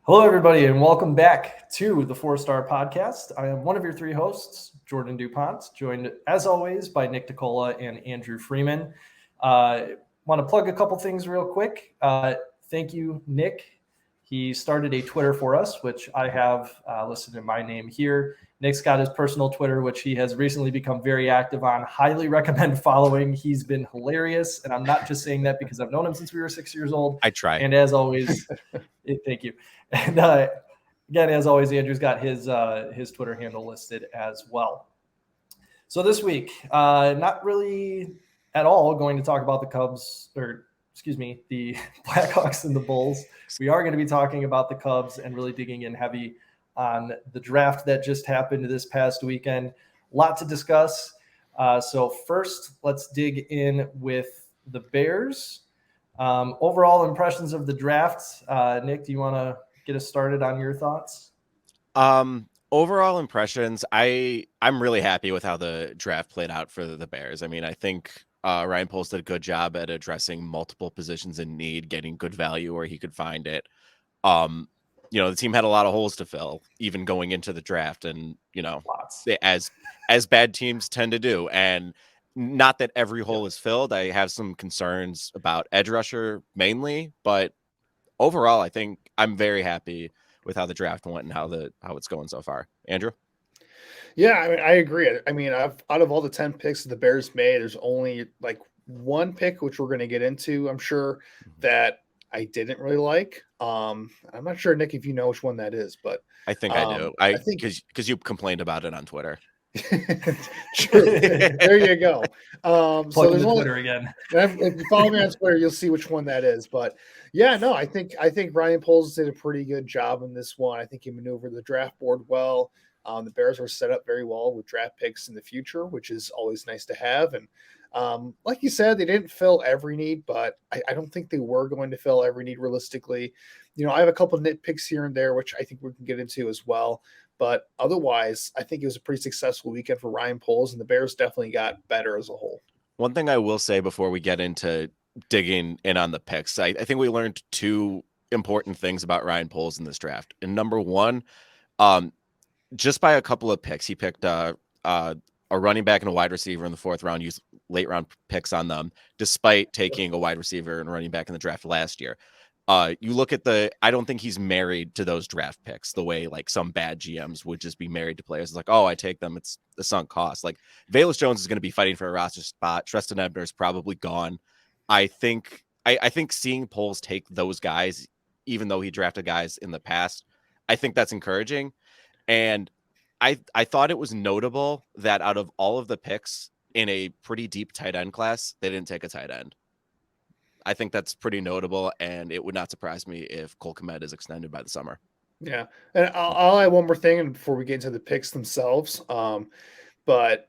Hello, everybody, and welcome back to the Four Star Podcast. I am one of your three hosts, Jordan DuPont, joined as always by Nick DiCola and Andrew Freeman. Want to plug a couple things real quick. Thank you, Nick. He started a Twitter for us, which I have listed in my name here. Nick's got his personal Twitter, which he has recently become very active on. Highly recommend following. He's been hilarious, and I'm not just saying that because I've known him since we were 6 years old. I try. And as always, thank you. And again, as always, Andrew's got his Twitter handle listed as well. So this week, not really at all going to talk about the Cubs, or excuse me, the Blackhawks and the Bulls. We are going to be talking about the Cubs and really digging in heavy on the draft that just happened this past weekend. A lot to discuss. So first, let's dig in with the Bears. Overall impressions of the draft. Nick, do you want to get us started on your thoughts? Overall impressions, I'm really happy with how the draft played out for the Bears. I mean, I think Ryan Poles did a good job at addressing multiple positions in need, getting good value where he could find it. The team had a lot of holes to fill, even going into the draft, and Lots. as bad teams tend to do. And not that every hole is filled. I have some concerns about edge rusher mainly, but overall, I think I'm very happy with how the draft went and how it's going so far. Andrew? Yeah, I mean, I agree. I mean, out of all the 10 picks that the Bears made, there's only like one pick, which we're going to get into, I'm sure, that I didn't really like. I'm not sure, Nick, if you know which one that is, but I think I do. I think because you complained about it on Twitter. True. There you go. So there's only Twitter again. If you follow me on Twitter, you'll see which one that is. But yeah, no, I think Ryan Poles did a pretty good job in this one. I think he maneuvered the draft board well. The Bears were set up very well with draft picks in the future, which is always nice to have. And like you said, they didn't fill every need, but I don't think they were going to fill every need realistically. I have a couple of nitpicks here and there, which I think we can get into as well. But otherwise, I think it was a pretty successful weekend for Ryan Poles, and the Bears definitely got better as a whole. One thing I will say before we get into digging in on the picks, I think we learned two important things about Ryan Poles in this draft. And number one, just by a couple of picks, he picked a running back and a wide receiver in the fourth round, used late round picks on them, despite taking a wide receiver and running back in the draft last year. You look at I don't think he's married to those draft picks the way like some bad GMs would just be married to players. It's like, oh, I take them. It's the sunk cost. Like Velus Jones is going to be fighting for a roster spot. Tristan Ebner is probably gone. I think seeing Poles take those guys, even though he drafted guys in the past, I think that's encouraging. And I thought it was notable that out of all of the picks in a pretty deep tight end class, they didn't take a tight end. I think that's pretty notable, and it would not surprise me if Cole Kmet is extended by the summer. Yeah, and I'll add one more thing before we get into the picks themselves. But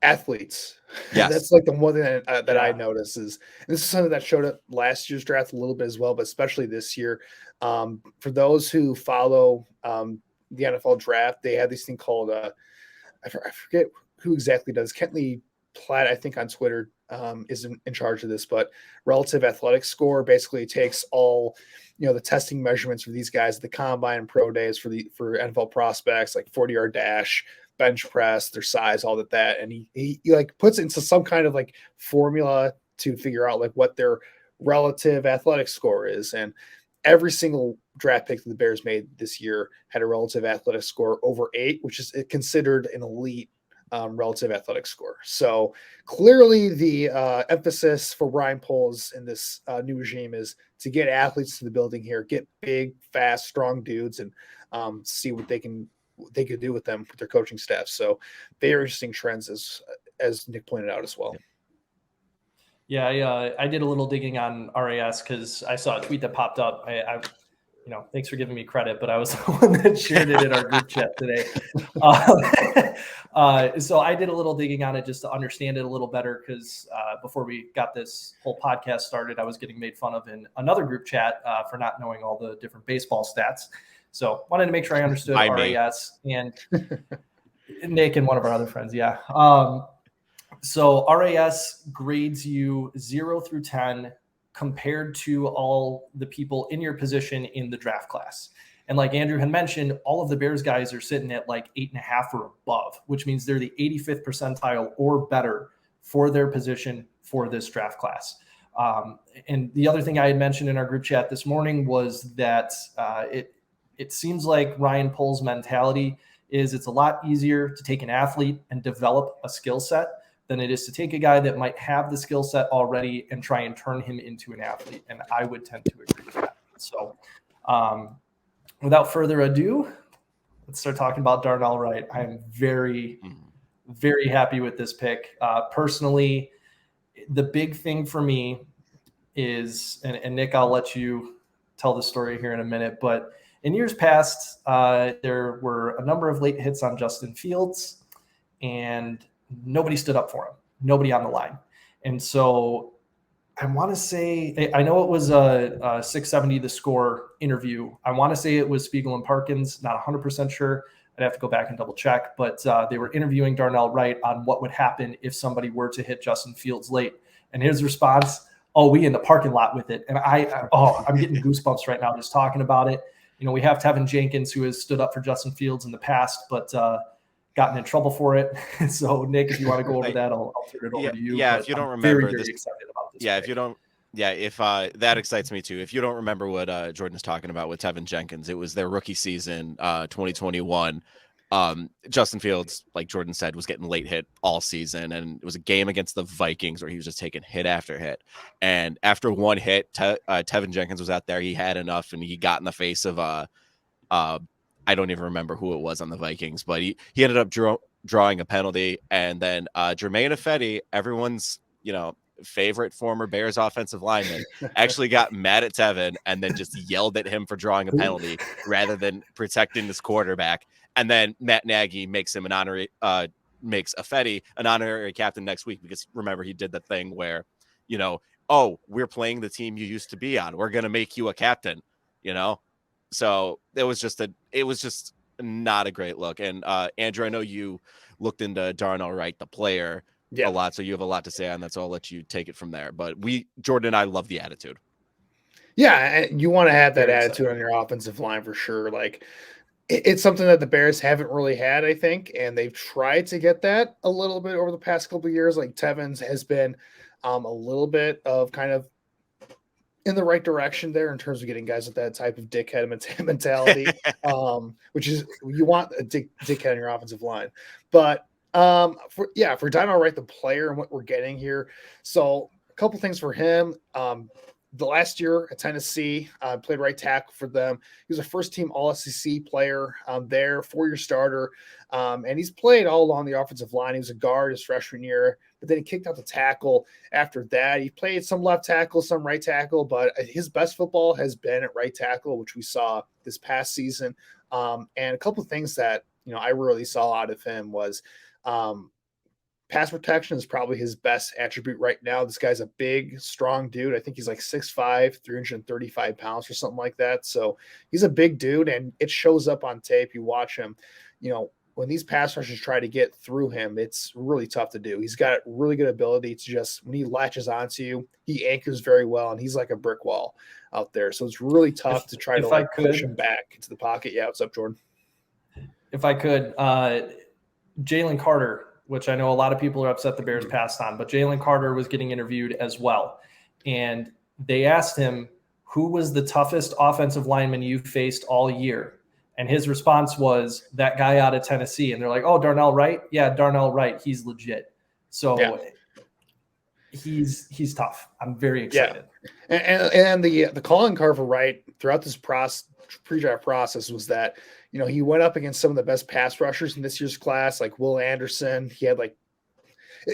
athletes, yes. That's like the one thing that I noticed is this is something that showed up last year's draft a little bit as well, but especially this year. For those who follow the NFL draft, they have this thing called I forget who exactly does. Kentley Platt, I think on Twitter, is in charge of this, but relative athletic score basically takes all the testing measurements for these guys at the combine and pro days for NFL prospects, like 40-yard dash, bench press, their size, all that, and he like puts it into some kind of like formula to figure out like what their relative athletic score is. And every single draft pick that the Bears made this year had a relative athletic score over 8, which is considered an elite relative athletic score. So clearly the emphasis for Ryan Poles in this new regime is to get athletes to the building here, get big, fast, strong dudes, and see what they could do with them with their coaching staff. So very interesting trends as Nick pointed out as well. Yeah, I did a little digging on RAS because I saw a tweet that popped up. I thanks for giving me credit, but I was the one that shared it in our group chat today. So I did a little digging on it just to understand it a little better because before we got this whole podcast started, I was getting made fun of in another group chat for not knowing all the different baseball stats. So wanted to make sure I understood RAS and Nick and one of our other friends. Yeah. So RAS grades you 0 through 10 compared to all the people in your position in the draft class. And like Andrew had mentioned, all of the Bears guys are sitting at like 8.5 or above, which means they're the 85th percentile or better for their position for this draft class. And the other thing I had mentioned in our group chat this morning was that it seems like Ryan Pohl's mentality is it's a lot easier to take an athlete and develop a skill set than it is to take a guy that might have the skill set already and try and turn him into an athlete. And I would tend to agree with that. So without further ado, let's start talking about Darnell Wright. I am very, very happy with this pick. Personally, the big thing for me is, and Nick, I'll let you tell the story here in a minute, but in years past, there were a number of late hits on Justin Fields, and nobody stood up for him, nobody on the line. And so I want to say, I know it was a 670 The Score interview. I want to say it was Spiegel and Parkins, not 100% sure. I'd have to go back and double check, but they were interviewing Darnell Wright on what would happen if somebody were to hit Justin Fields late. And his response, "Oh, we in the parking lot with it." And I'm getting goosebumps right now just talking about it. You know, we have Tevin Jenkins, who has stood up for Justin Fields in the past, but gotten in trouble for it. So, Nick, if you want to go over that, I'll turn it over to you. Yeah, if you don't remember, very excited about this. Yeah, if you don't, if that excites me too. If you don't remember what Jordan is talking about with Tevin Jenkins, it was their rookie season, 2021. Justin Fields, like Jordan said, was getting late hit all season, and it was a game against the Vikings where he was just taking hit after hit. And after one hit, Tevin Jenkins was out there. He had enough, and he got in the face of I don't even remember who it was on the Vikings, but he ended up drawing a penalty, and then Jermaine Ifedi, everyone's favorite former Bears offensive lineman, actually got mad at Tevin and then just yelled at him for drawing a penalty rather than protecting his quarterback. And then Matt Nagy makes him makes Ifedi an honorary captain next week, because remember, he did the thing where, oh, we're playing the team you used to be on, we're gonna make you a captain, So it was just not a great look. And Andrew, I know you looked into Darnell Wright, the player, a lot, so you have a lot to say on that, so I'll let you take it from there. But Jordan and I love the attitude. Yeah, you want to have that attitude on your offensive line for sure. Like, it's something that the Bears haven't really had, I think, and they've tried to get that a little bit over the past couple of years. Like, Tevin's has been a little bit of kind of in the right direction there in terms of getting guys with that type of dickhead mentality, which is, you want a dickhead on your offensive line. But for Darnell Wright, the player, and what we're getting here. So a couple things for him. The last year at Tennessee, played right tackle for them. He was a first-team All-SEC player there, 4-year starter, and he's played all along the offensive line. He was a guard his freshman year, but then he kicked out the tackle after that. He played some left tackle, some right tackle, but his best football has been at right tackle, which we saw this past season. And a couple of things that I really saw out of him was pass protection is probably his best attribute right now. This guy's a big, strong dude. I think he's like 6'5", 335 pounds or something like that. So he's a big dude, and it shows up on tape. You watch him, when these pass rushers try to get through him, it's really tough to do. He's got really good ability to just, when he latches onto you, he anchors very well, and he's like a brick wall out there. So it's really tough to try to push him back into the pocket. Yeah, what's up, Jordan? If I could, Jalen Carter, which I know a lot of people are upset the Bears passed on, but Jalen Carter was getting interviewed as well. And they asked him, who was the toughest offensive lineman you faced all year? And his response was, that guy out of Tennessee. And they're like, oh, Darnell Wright? Yeah, Darnell Wright. He's legit. So he's tough. I'm very excited. Yeah. And the calling card for Wright throughout this pre-draft process was that, he went up against some of the best pass rushers in this year's class, like Will Anderson. He had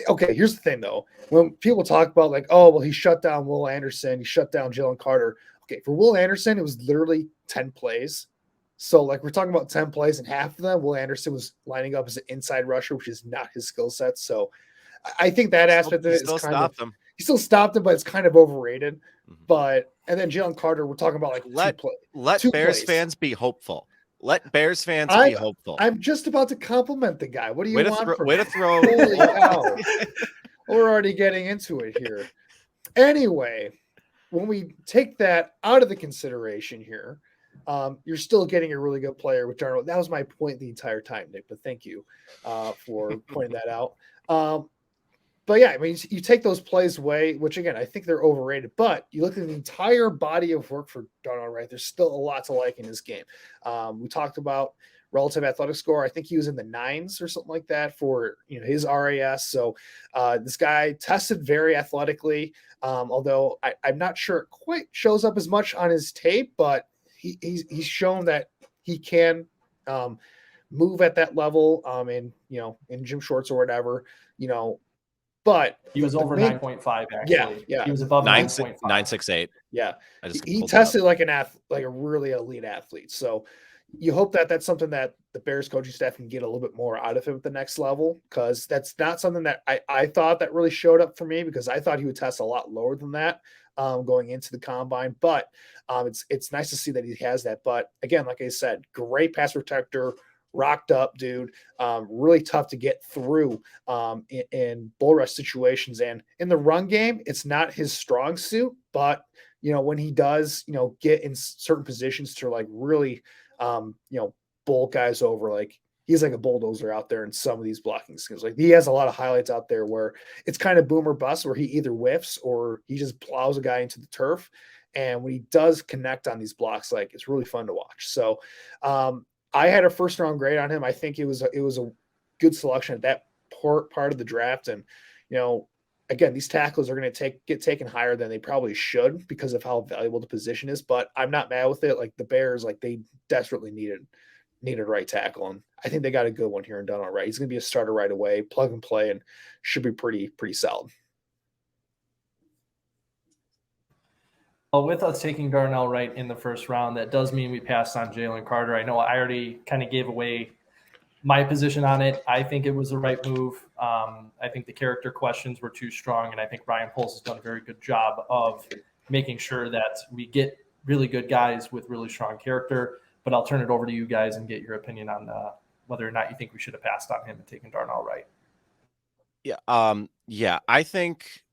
okay, here's the thing though. When people talk about like, oh, well, he shut down Will Anderson, he shut down Jalen Carter. Okay, for Will Anderson, it was literally 10 plays. So we're talking about 10 plays, and half of them, Will Anderson was lining up as an inside rusher, which is not his skill set. So I think that aspect of it is he still stopped him, but it's kind of overrated. Mm-hmm. And then Jalen Carter, we're talking about let Bears fans be hopeful. Let Bears fans be hopeful. I'm just about to compliment the guy. What do you want from me? Way to throw. Holy cow. We're already getting into it here. Anyway, when we take that out of the consideration here, you're still getting a really good player with Darnold. That was my point the entire time, Nick, but thank you for pointing that out. But yeah, I mean, you take those plays away, which again, I think they're overrated, but you look at the entire body of work for Darnold, right? There's still a lot to like in this game. We talked about relative athletic score. I think he was in the 9s or something like that for his RAS. So this guy tested very athletically, although I'm not sure it quite shows up as much on his tape, but he's shown that he can move at that level in gym shorts or whatever, but he was over 9.5 actually. Yeah. He was above 9.5. 968. Yeah. He tested like like a really elite athlete. So you hope that that's something that the Bears coaching staff can get a little bit more out of him at the next level, because that's not something that I thought that really showed up for me, because I thought he would test a lot lower than that going into the combine. But it's nice to see that he has that. But again, like I said, great pass protector, rocked up dude, really tough to get through in bull rush situations. And in the run game, it's not his strong suit, but when he does, get in certain positions to like really, bowl guys over, like he's like a bulldozer out there in some of these blocking skills. Like he has a lot of highlights out there where it's kind of boom or bust, where he either whiffs or he just plows a guy into the turf. And when he does connect on these blocks, like it's really fun to watch. So I had a first round grade on him. I think it was a good selection at that part of the draft. And, again, these tackles are going to get taken higher than they probably should because of how valuable the position is, but I'm not mad with it. Like the Bears, like they desperately needed right tackle. And I think they got a good one here and done all right. He's going to be a starter right away, plug and play, and should be pretty solid. Well, with us taking Darnell Wright in the first round, that does mean we passed on Jalen Carter. I know I already kind of gave away my position on it. I think it was the right move. I think the character questions were too strong, and I think Ryan Poles has done a very good job of making sure that we get really good guys with really strong character. But I'll turn it over to you guys and get your opinion on whether or not you think we should have passed on him and taken Darnell Wright. Yeah. I think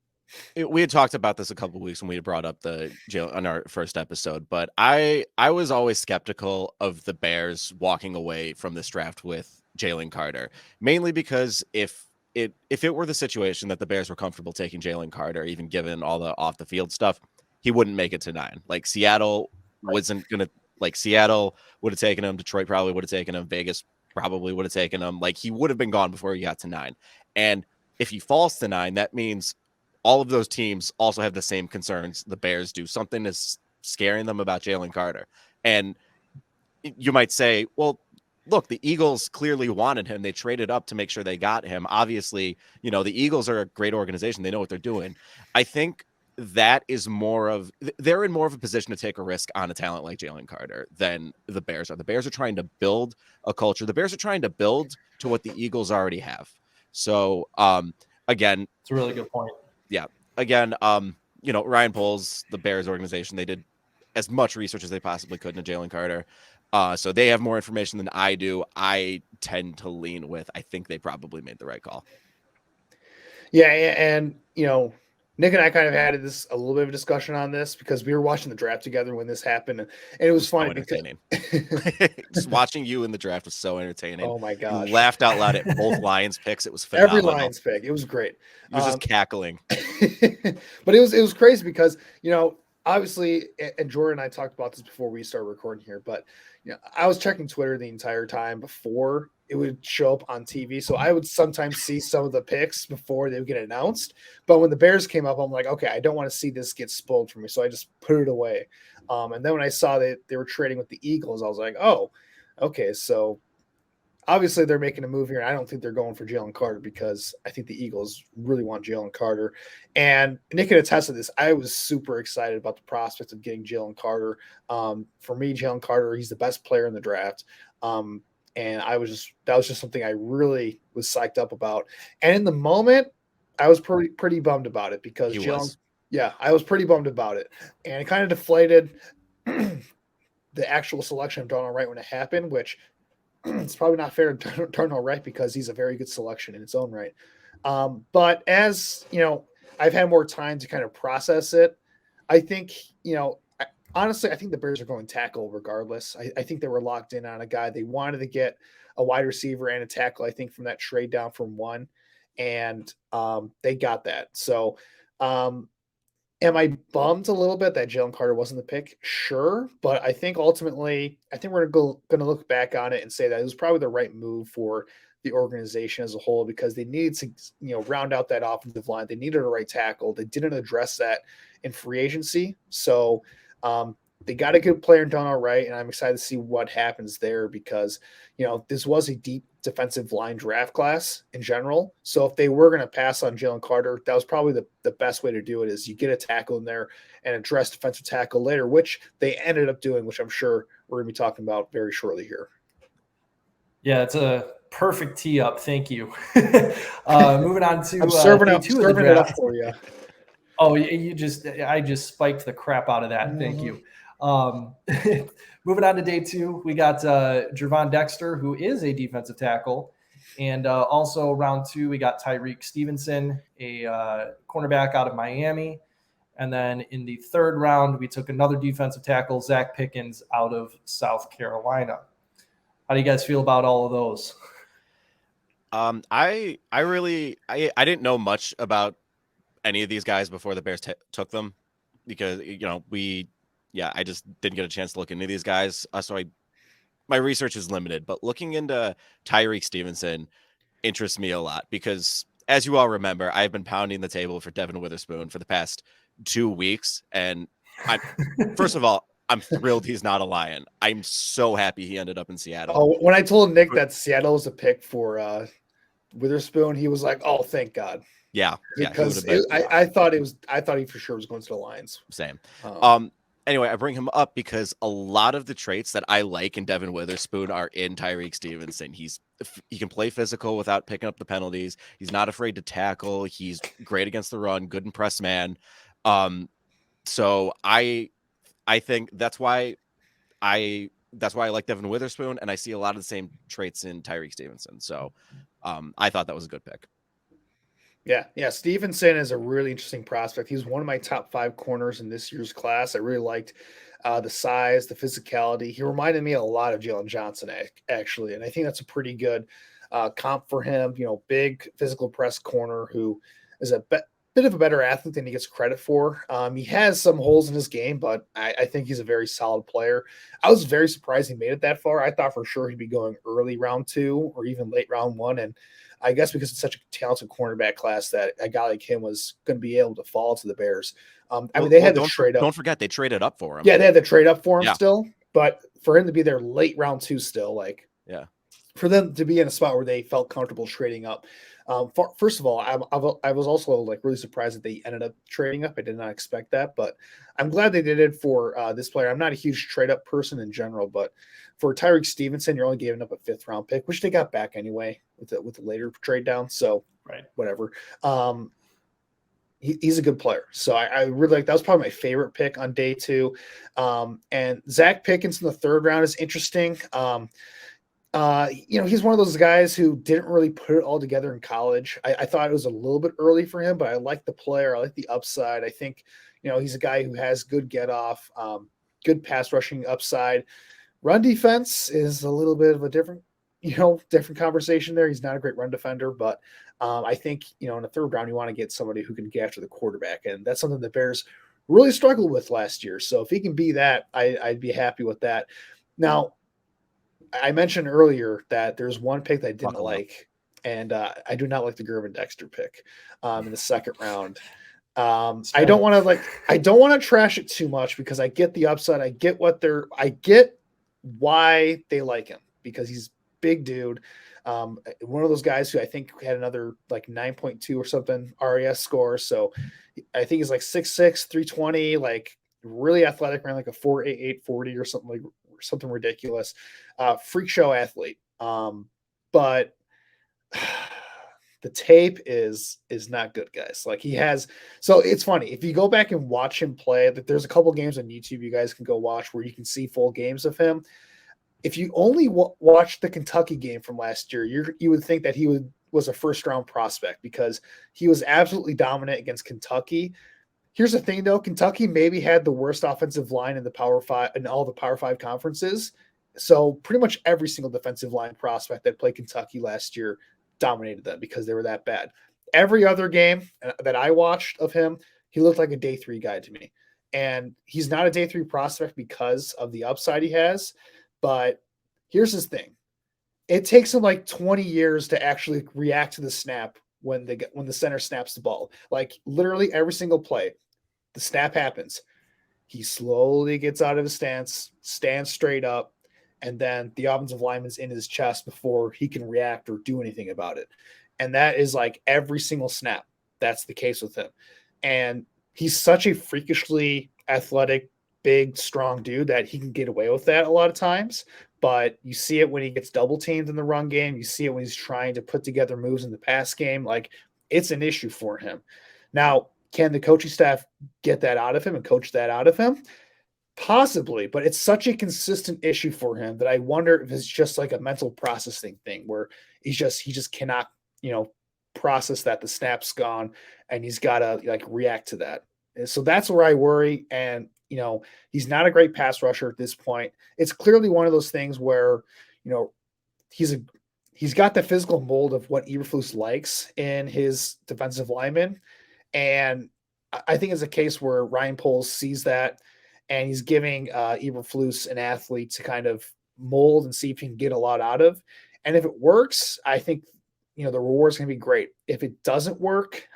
we had talked about this a couple of weeks when we had brought up the jail on our first episode, but I was always skeptical of the Bears walking away from this draft with Jalen Carter, mainly because if it were the situation that the Bears were comfortable taking Jalen Carter, even given all the off the field stuff, he wouldn't make it to 9. Like Seattle wasn't gonna. Like Seattle would have taken him. Detroit probably would have taken him. Vegas probably would have taken him. Like he would have been gone before he got to 9. And if he falls to 9, that means all of those teams also have the same concerns the Bears do. Something is scaring them about Jalen Carter. And you might say, well, look, the Eagles clearly wanted him. They traded up to make sure they got him. Obviously, the Eagles are a great organization. They know what they're doing. I think that is they're in more of a position to take a risk on a talent like Jalen Carter than the Bears are. The Bears are trying to build a culture. The Bears are trying to build to what the Eagles already have. So, again, it's a really good point. Yeah. Again, Ryan Poles, the Bears organization, they did as much research as they possibly could into Jalen Carter. So they have more information than I do. I tend to lean with, I think they probably made the right call. Yeah. And, Nick and I kind of had a little bit of a discussion on this because we were watching the draft together when this happened, and it was funny. So entertaining. Just watching you in the draft was so entertaining. Oh my gosh! You laughed out loud at both Lions picks. It was phenomenal. Every Lions pick, it was great. You were just cackling. But it was crazy because obviously, and Jordan and I talked about this before we started recording here, but I was checking Twitter the entire time before it would show up on TV. So I would sometimes see some of the picks before they would get announced. But when the Bears came up, I'm like, okay, I don't want to see this get spoiled for me. So I just put it away. And then when I saw that they were trading with the Eagles, I was like, oh, okay. So obviously they're making a move here. And I don't think they're going for Jalen Carter because I think the Eagles really want Jalen Carter. And Nick can attest to this. I was super excited about the prospect of getting Jalen Carter. For me, Jalen Carter, he's the best player in the draft. And that was just something I really was psyched up about. And in the moment, I was pretty bummed about it because I was pretty bummed about it. And it kind of deflated the actual selection of Darnell Wright when it happened, which it's probably not fair to Darnell Wright because he's a very good selection in its own right. But as I've had more time to kind of process it. I think, honestly, I think the Bears are going tackle regardless. I think they were locked in on a guy. They wanted to get a wide receiver and a tackle, I think, from that trade down from one. And they got that. So am I bummed a little bit that Jalen Carter wasn't the pick? Sure. But I think ultimately, I think we're going to look back on it and say that it was probably the right move for the organization as a whole, because they needed to, round out that offensive line. They needed a right tackle. They didn't address that in free agency. So they got a good player done all right, and I'm excited to see what happens there, because this was a deep defensive line draft class in general. So if they were going to pass on Jalen Carter, that was probably the best way to do it, is you get a tackle in there and address defensive tackle later, which they ended up doing, which I'm sure we're going to be talking about very shortly here. Yeah, it's a perfect tee up. Thank you. Moving on to I'm serving it up for you. Oh, I just spiked the crap out of that. Thank you. Moving on to day 2, we got Gervon Dexter, who is a defensive tackle. And also round 2, we got Tyreek Stevenson, a cornerback out of Miami. And then in the 3rd round, we took another defensive tackle, Zach Pickens, out of South Carolina. How do you guys feel about all of those? I didn't know much about any of these guys before the Bears took them, because I just didn't get a chance to look into these guys. So my research is limited, but looking into Tyreek Stevenson interests me a lot, because as you all remember, I've been pounding the table for Devin Witherspoon for the past 2 weeks. And first of all, I'm thrilled he's not a Lion. I'm so happy he ended up in Seattle. Oh, when I told Nick that Seattle was a pick for Witherspoon, he was like, "Oh, thank God." Yeah, because I thought he for sure was going to the Lions. Same. Anyway, I bring him up because a lot of the traits that I like in Devin Witherspoon are in Tyreek Stevenson. He can play physical without picking up the penalties. He's not afraid to tackle. He's great against the run, good and press man. So I think that's why I like Devin Witherspoon, and I see a lot of the same traits in Tyreek Stevenson. So I thought that was a good pick. Yeah. Stevenson is a really interesting prospect. He's one of my top 5 corners in this year's class. I really liked the size, the physicality. He reminded me a lot of Jalen Johnson, actually, and I think that's a pretty good comp for him. Big physical press corner who is a bit of a better athlete than he gets credit for. He has some holes in his game, but I think he's a very solid player. I was very surprised he made it that far. I thought for sure he'd be going early round 2 or even late round 1, and I guess because it's such a talented cornerback class that a guy like him was going to be able to fall to the Bears. They had to trade up. Don't forget, they traded up for him. Yeah, they had to trade up for him still, but for him to be there late round 2 still, for them to be in a spot where they felt comfortable trading up. First of all, I was also really surprised that they ended up trading up. I did not expect that, but I'm glad they did it for this player. I'm not a huge trade up person in general, but for Tyreek Stevenson, you're only giving up a 5th round pick, which they got back anyway with the later trade down. So whatever. He's a good player. So I really like, that was probably my favorite pick on day 2. And Zach Pickens in the 3rd round is interesting. He's one of those guys who didn't really put it all together in college. I thought it was a little bit early for him, but I like the player. I like the upside. I think, he's a guy who has good get off, good pass rushing upside. Run defense is a little bit of a different conversation there. He's not a great run defender, but I think, in the 3rd round, you want to get somebody who can get after the quarterback. And that's something the Bears really struggled with last year. So if he can be that, I'd be happy with that. Now, I mentioned earlier that there's one pick that I didn't like, and I do not like the Gervon Dexter pick in the 2nd round. I don't want to trash it too much, because I get the upside. I get why they like him, because he's big dude. One of those guys who I think had another 9.2 or something RAS score. So I think he's 6'6", 320, really athletic, ran a 4.88 40 or something ridiculous. Freak show athlete. But the tape is not good, guys. So it's funny if you go back and watch him play. That there's a couple games on YouTube you guys can go watch where you can see full games of him. If you only watch the Kentucky game from last year, you would think that he was a 1st round prospect, because he was absolutely dominant against Kentucky. Here's the thing, though. Kentucky maybe had the worst offensive line in the Power Five in all the Power Five conferences. So pretty much every single defensive line prospect that played Kentucky last year dominated them because they were that bad. Every other game that I watched of him, he looked like a day 3 guy to me. And he's not a day 3 prospect because of the upside he has. But here's his thing. It takes him like 20 years to actually react to the snap when the center snaps the ball. Like literally every single play, the snap happens. He slowly gets out of his stance, stands straight up, and then the offensive lineman's in his chest before he can react or do anything about it. And that is like every single snap. That's the case with him. And he's such a freakishly athletic, big, strong dude that he can get away with that a lot of times. But you see it when he gets double teamed in the run game. You see it when he's trying to put together moves in the pass game. Like it's an issue for him. Now, can the coaching staff get that out of him and coach that out of him? Possibly, but it's such a consistent issue for him that I wonder if it's just like a mental processing thing where he just cannot, process that the snap's gone and he's got to like react to that. And so that's where I worry. And, he's not a great pass rusher at this point. It's clearly one of those things where, he's got the physical mold of what Eberflus likes in his defensive lineman. And I think it's a case where Ryan Poles sees that and he's giving Eberflus an athlete to kind of mold and see if he can get a lot out of. And if it works, I think, the reward's going to be great. If it doesn't work,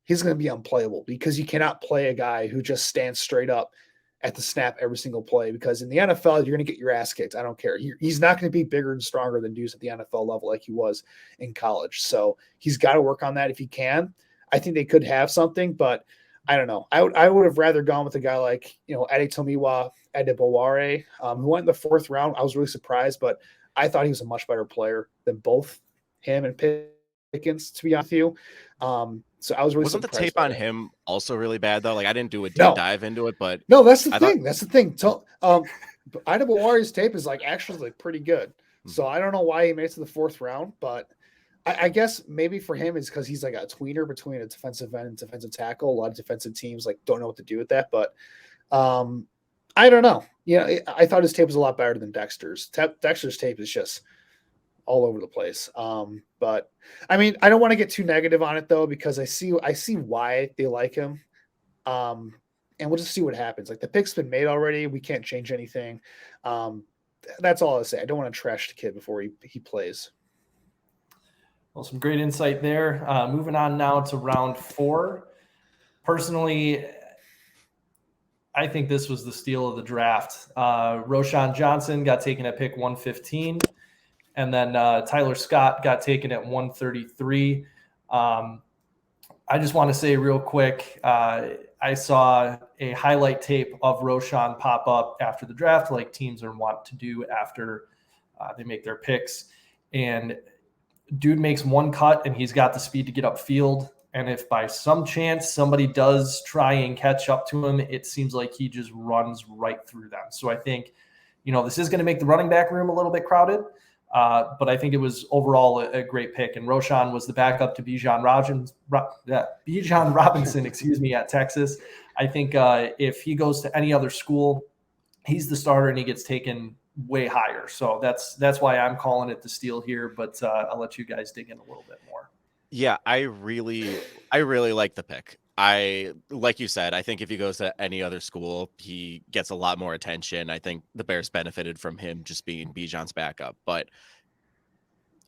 he's going to be unplayable because you cannot play a guy who just stands straight up at the snap every single play, because in the NFL, you're going to get your ass kicked. I don't care. He's not going to be bigger and stronger than dudes at the NFL level like he was in college. So he's got to work on that if he can. I think they could have something, but I don't know. I would have rather gone with a guy like, Adetomiwa Adebaware, who went in the 4th round. I was really surprised, but I thought he was a much better player than both him and Pickens, to be honest with you. So I was really Wasn't the surprised tape by on that. him also really bad though? Like I didn't do a deep No. dive into it, but No, that's the I thing. That's the thing. So, Adebaware's tape is like actually like pretty good. So I don't know why he made it to the 4th round, but I guess maybe for him is because he's like a tweener between a defensive end and defensive tackle. A lot of defensive teams like don't know what to do with that, but I don't know. I thought his tape was a lot better than Dexter's. Dexter's tape is just all over the place. But I mean, I don't want to get too negative on it though, because I see why they like him. And we'll just see what happens. Like the pick's been made already. We can't change anything. That's all I'll say. I don't want to trash the kid before he plays. Well, some great insight there. Moving on now to round 4. Personally, I think this was the steal of the draft. Roshan Johnson got taken at pick 115, and then Tyler Scott got taken at 133. I just want to say real quick, I saw a highlight tape of Roshan pop up after the draft, like teams are wont to do after they make their picks. And dude makes one cut, and he's got the speed to get upfield. And if by some chance somebody does try and catch up to him, it seems like he just runs right through them. So I think, this is going to make the running back room a little bit crowded. But I think it was overall a great pick. And Roshan was the backup to Bijan Robinson, at Texas. I think if he goes to any other school, he's the starter and he gets taken way higher. So that's why I'm calling it the steal here. But I'll let you guys dig in a little bit more. Yeah, I really like the pick. Like you said, I think if he goes to any other school, he gets a lot more attention. I think the Bears benefited from him just being Bijan's backup. But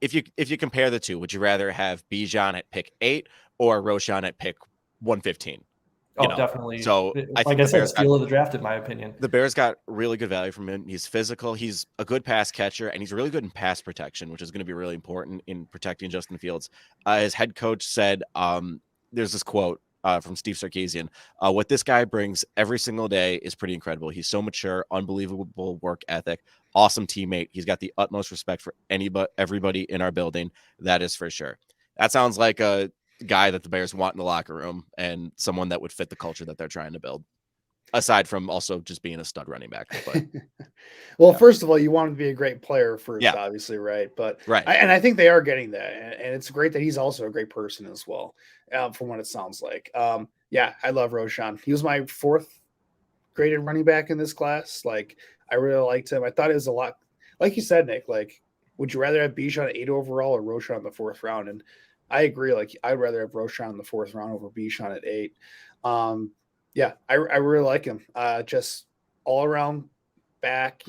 if you compare the two, would you rather have Bijan at pick 8 or Roshan at pick 115? Definitely. So I think I said, steal of the draft, in my opinion. The Bears got really good value from him. He's physical. He's a good pass catcher, and he's really good in pass protection, which is going to be really important in protecting Justin Fields. His head coach said, there's this quote from Steve Sarkisian, what this guy brings every single day is pretty incredible. He's so mature, unbelievable work ethic, awesome teammate. He's got the utmost respect for everybody in our building. That is for sure. That sounds like a guy that the Bears want in the locker room and someone that would fit the culture that they're trying to build, aside from also just being a stud running back. But well, first of all, you want him to be a great player first, obviously, right? But right. I think they are getting that, and it's great that he's also a great person as well, from what it sounds like. Yeah, I love Roshan. He was my fourth graded running back in this class. Like, I really liked him. I thought it was a lot, like you said, Nick. Like, would you rather have Bijan at 8 overall or Roshan in the 4th round? And I agree. Like, I'd rather have Roshan in the 4th round over Bijan at 8. Yeah, I really like him. Just all around back,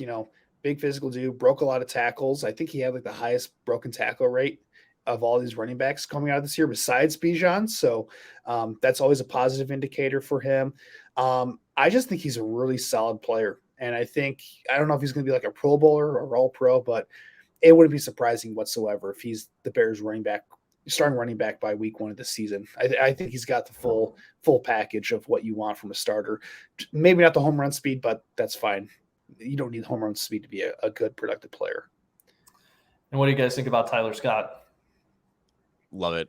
big physical dude, broke a lot of tackles. I think he had like the highest broken tackle rate of all these running backs coming out of this year besides Bijan. So that's always a positive indicator for him. I just think he's a really solid player. And I don't know if he's going to be like a Pro Bowler or All Pro, but it wouldn't be surprising whatsoever if he's the Bears starting running back by week 1 of the season. I think he's got the full package of what you want from a starter. Maybe not the home run speed, but that's fine. You don't need home run speed to be a good, productive player. And what do you guys think about Tyler Scott? Love it.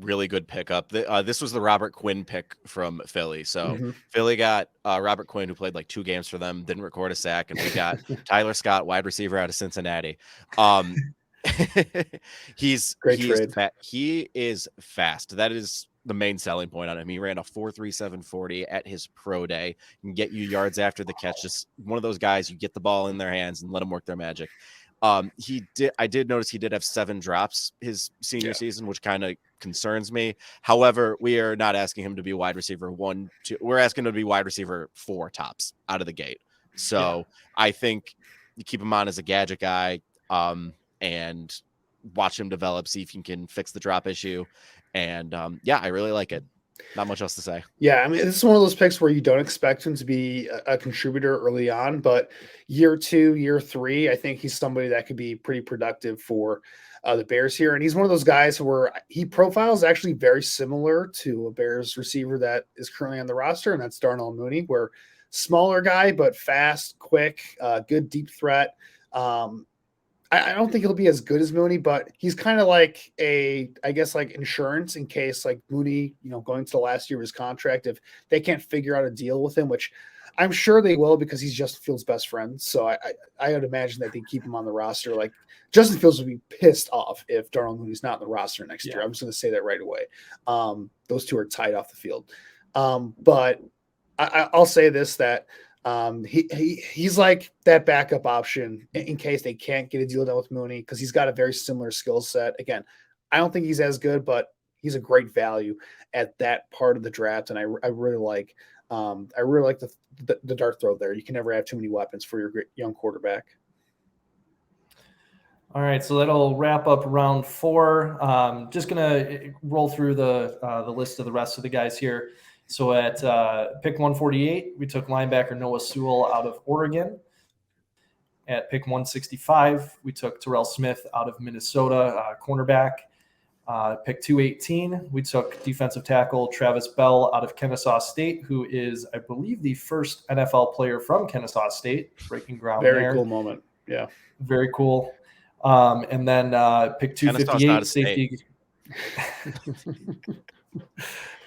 Really good pickup. This was the Robert Quinn pick from Philly. So Philly got Robert Quinn, who played like 2 games for them, didn't record a sack, and we got Tyler Scott, wide receiver out of Cincinnati. He's trade. He is fast. That is the main selling point on him. He ran a 4.37 40 at his pro day. Can get you yards after the catch. Just one of those guys, you get the ball in their hands and let them work their magic. I did notice he did have 7 drops his senior season, which kind of concerns me. However, we are not asking him to be wide receiver 1, 2. We're asking him to be wide receiver 4 tops out of the gate. So I think you keep him on as a gadget guy, and watch him develop, see if he can fix the drop issue. And I really like it. Not much else to say. Yeah, I mean, this is one of those picks where you don't expect him to be a contributor early on, but year 2, year 3, I think he's somebody that could be pretty productive for the Bears here. And he's one of those guys where he profiles actually very similar to a Bears receiver that is currently on the roster, and that's Darnell Mooney, where smaller guy, but fast, quick, good deep threat. I don't think he'll be as good as Mooney, but he's kind of like like insurance in case like Mooney, going to the last year of his contract, if they can't figure out a deal with him, which I'm sure they will because he's Justin Fields' best friend. So I would imagine that they keep him on the roster. Like Justin Fields would be pissed off if Darnell Mooney's not on the roster next year. I'm just going to say that right away. Those two are tied off the field. But I'll say this, that he's like that backup option in case they can't get a deal done with Mooney, because he's got a very similar skill set. Again, I don't think he's as good, but he's a great value at that part of the draft, and I really like the dart throw there. You can never have too many weapons for your young quarterback. All right, so that'll wrap up round 4. Just gonna roll through the list of the rest of the guys here. So at pick 148, we took linebacker Noah Sewell out of Oregon. At pick 165, we took Terrell Smith out of Minnesota, cornerback. Pick 218, we took defensive tackle Travis Bell out of Kennesaw State, who is, I believe, the first NFL player from Kennesaw State, breaking ground there. Very cool moment. Yeah. Very cool. And then pick 258, safety.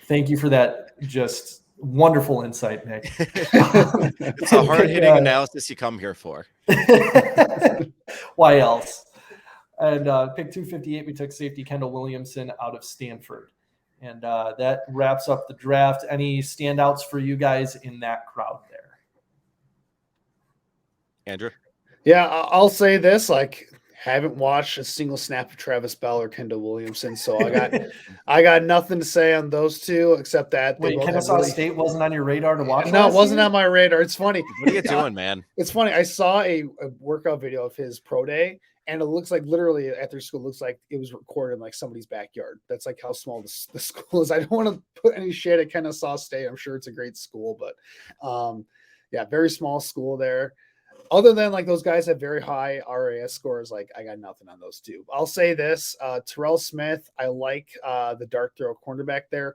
Thank you for that just wonderful insight, Nick. It's a hard-hitting analysis you come here for. Why else? And pick 258, we took safety Kendall Williamson out of Stanford. And that wraps up the draft. Any standouts for you guys in that crowd there? Andrew? Yeah, I'll say this, haven't watched a single snap of Travis Bell or Kendall Williamson, so I got nothing to say on those two except that. Wait, Kennesaw State wasn't on your radar to watch? No, it wasn't on my radar. It's funny. What are you doing, man? It's funny. I saw a workout video of his pro day, and it looks like literally at their school, looks like it was recorded in like somebody's backyard. That's like how small the school is. I don't want to put any shade at Kennesaw State. I'm sure it's a great school, but very small school there. Other than those guys have very high RAS scores, I got nothing on those two. I'll say this, Terrell Smith, I like the dart throw cornerback there.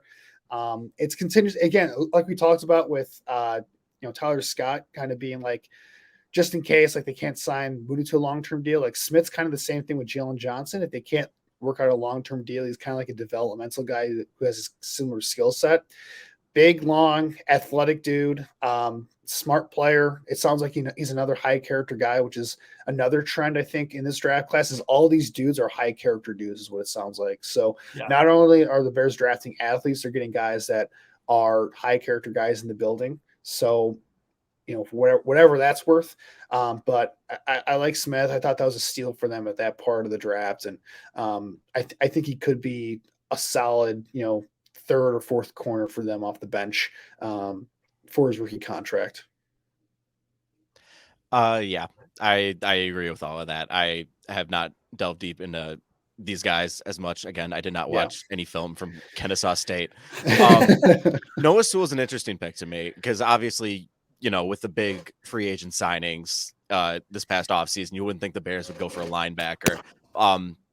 It's continuous again, like we talked about with Tyler Scott kind of being just in case they can't sign Mooney to a long-term deal. Smith's kind of the same thing with Jalen Johnson. If they can't work out a long-term deal, he's kind of like a developmental guy who has a similar skill set. Big, long, athletic dude, smart player. It sounds like he's another high character guy, which is another trend I think in this draft class. Is all these dudes are high character dudes, is what it sounds like. So not only are the Bears drafting athletes, they're getting guys that are high character guys in the building. So, for whatever that's worth. But I like Smith. I thought that was a steal for them at that part of the draft. And I think he could be a solid, third or fourth corner for them off the bench for his rookie contract. Yeah, I agree with all of that. I have not delved deep into these guys as much. Again, I did not watch any film from Kennesaw State. Noah Sewell is an interesting pick to me because obviously, with the big free agent signings this past offseason, you wouldn't think the Bears would go for a linebacker.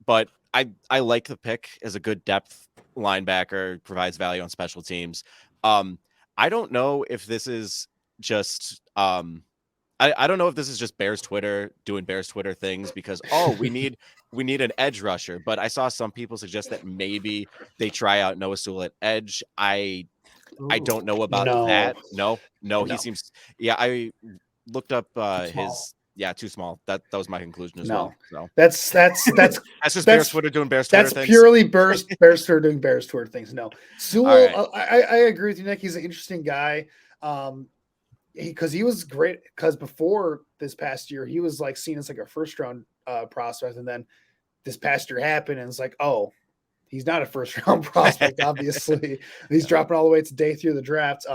But I like the pick as a good depth linebacker, provides value on special teams. I don't know if this is just I don't know if this is just Bears Twitter doing Bears Twitter things because we need an edge rusher, but I saw some people suggest that maybe they try out Noah Sewell at edge. I don't know about that. No, he seems I looked up too small. That was my conclusion as well. So that's just Bears Twitter doing Bears Twitter things. That's purely Bears Twitter doing Bears Twitter things. No, Sewell, right. I agree with you, Nick. He's an interesting guy. Because he was great. Because before this past year, he was like seen as like a first round prospect, and then this past year happened, and it's like, oh, he's not a first round prospect. Obviously, he's dropping all the way to day 3 of the draft.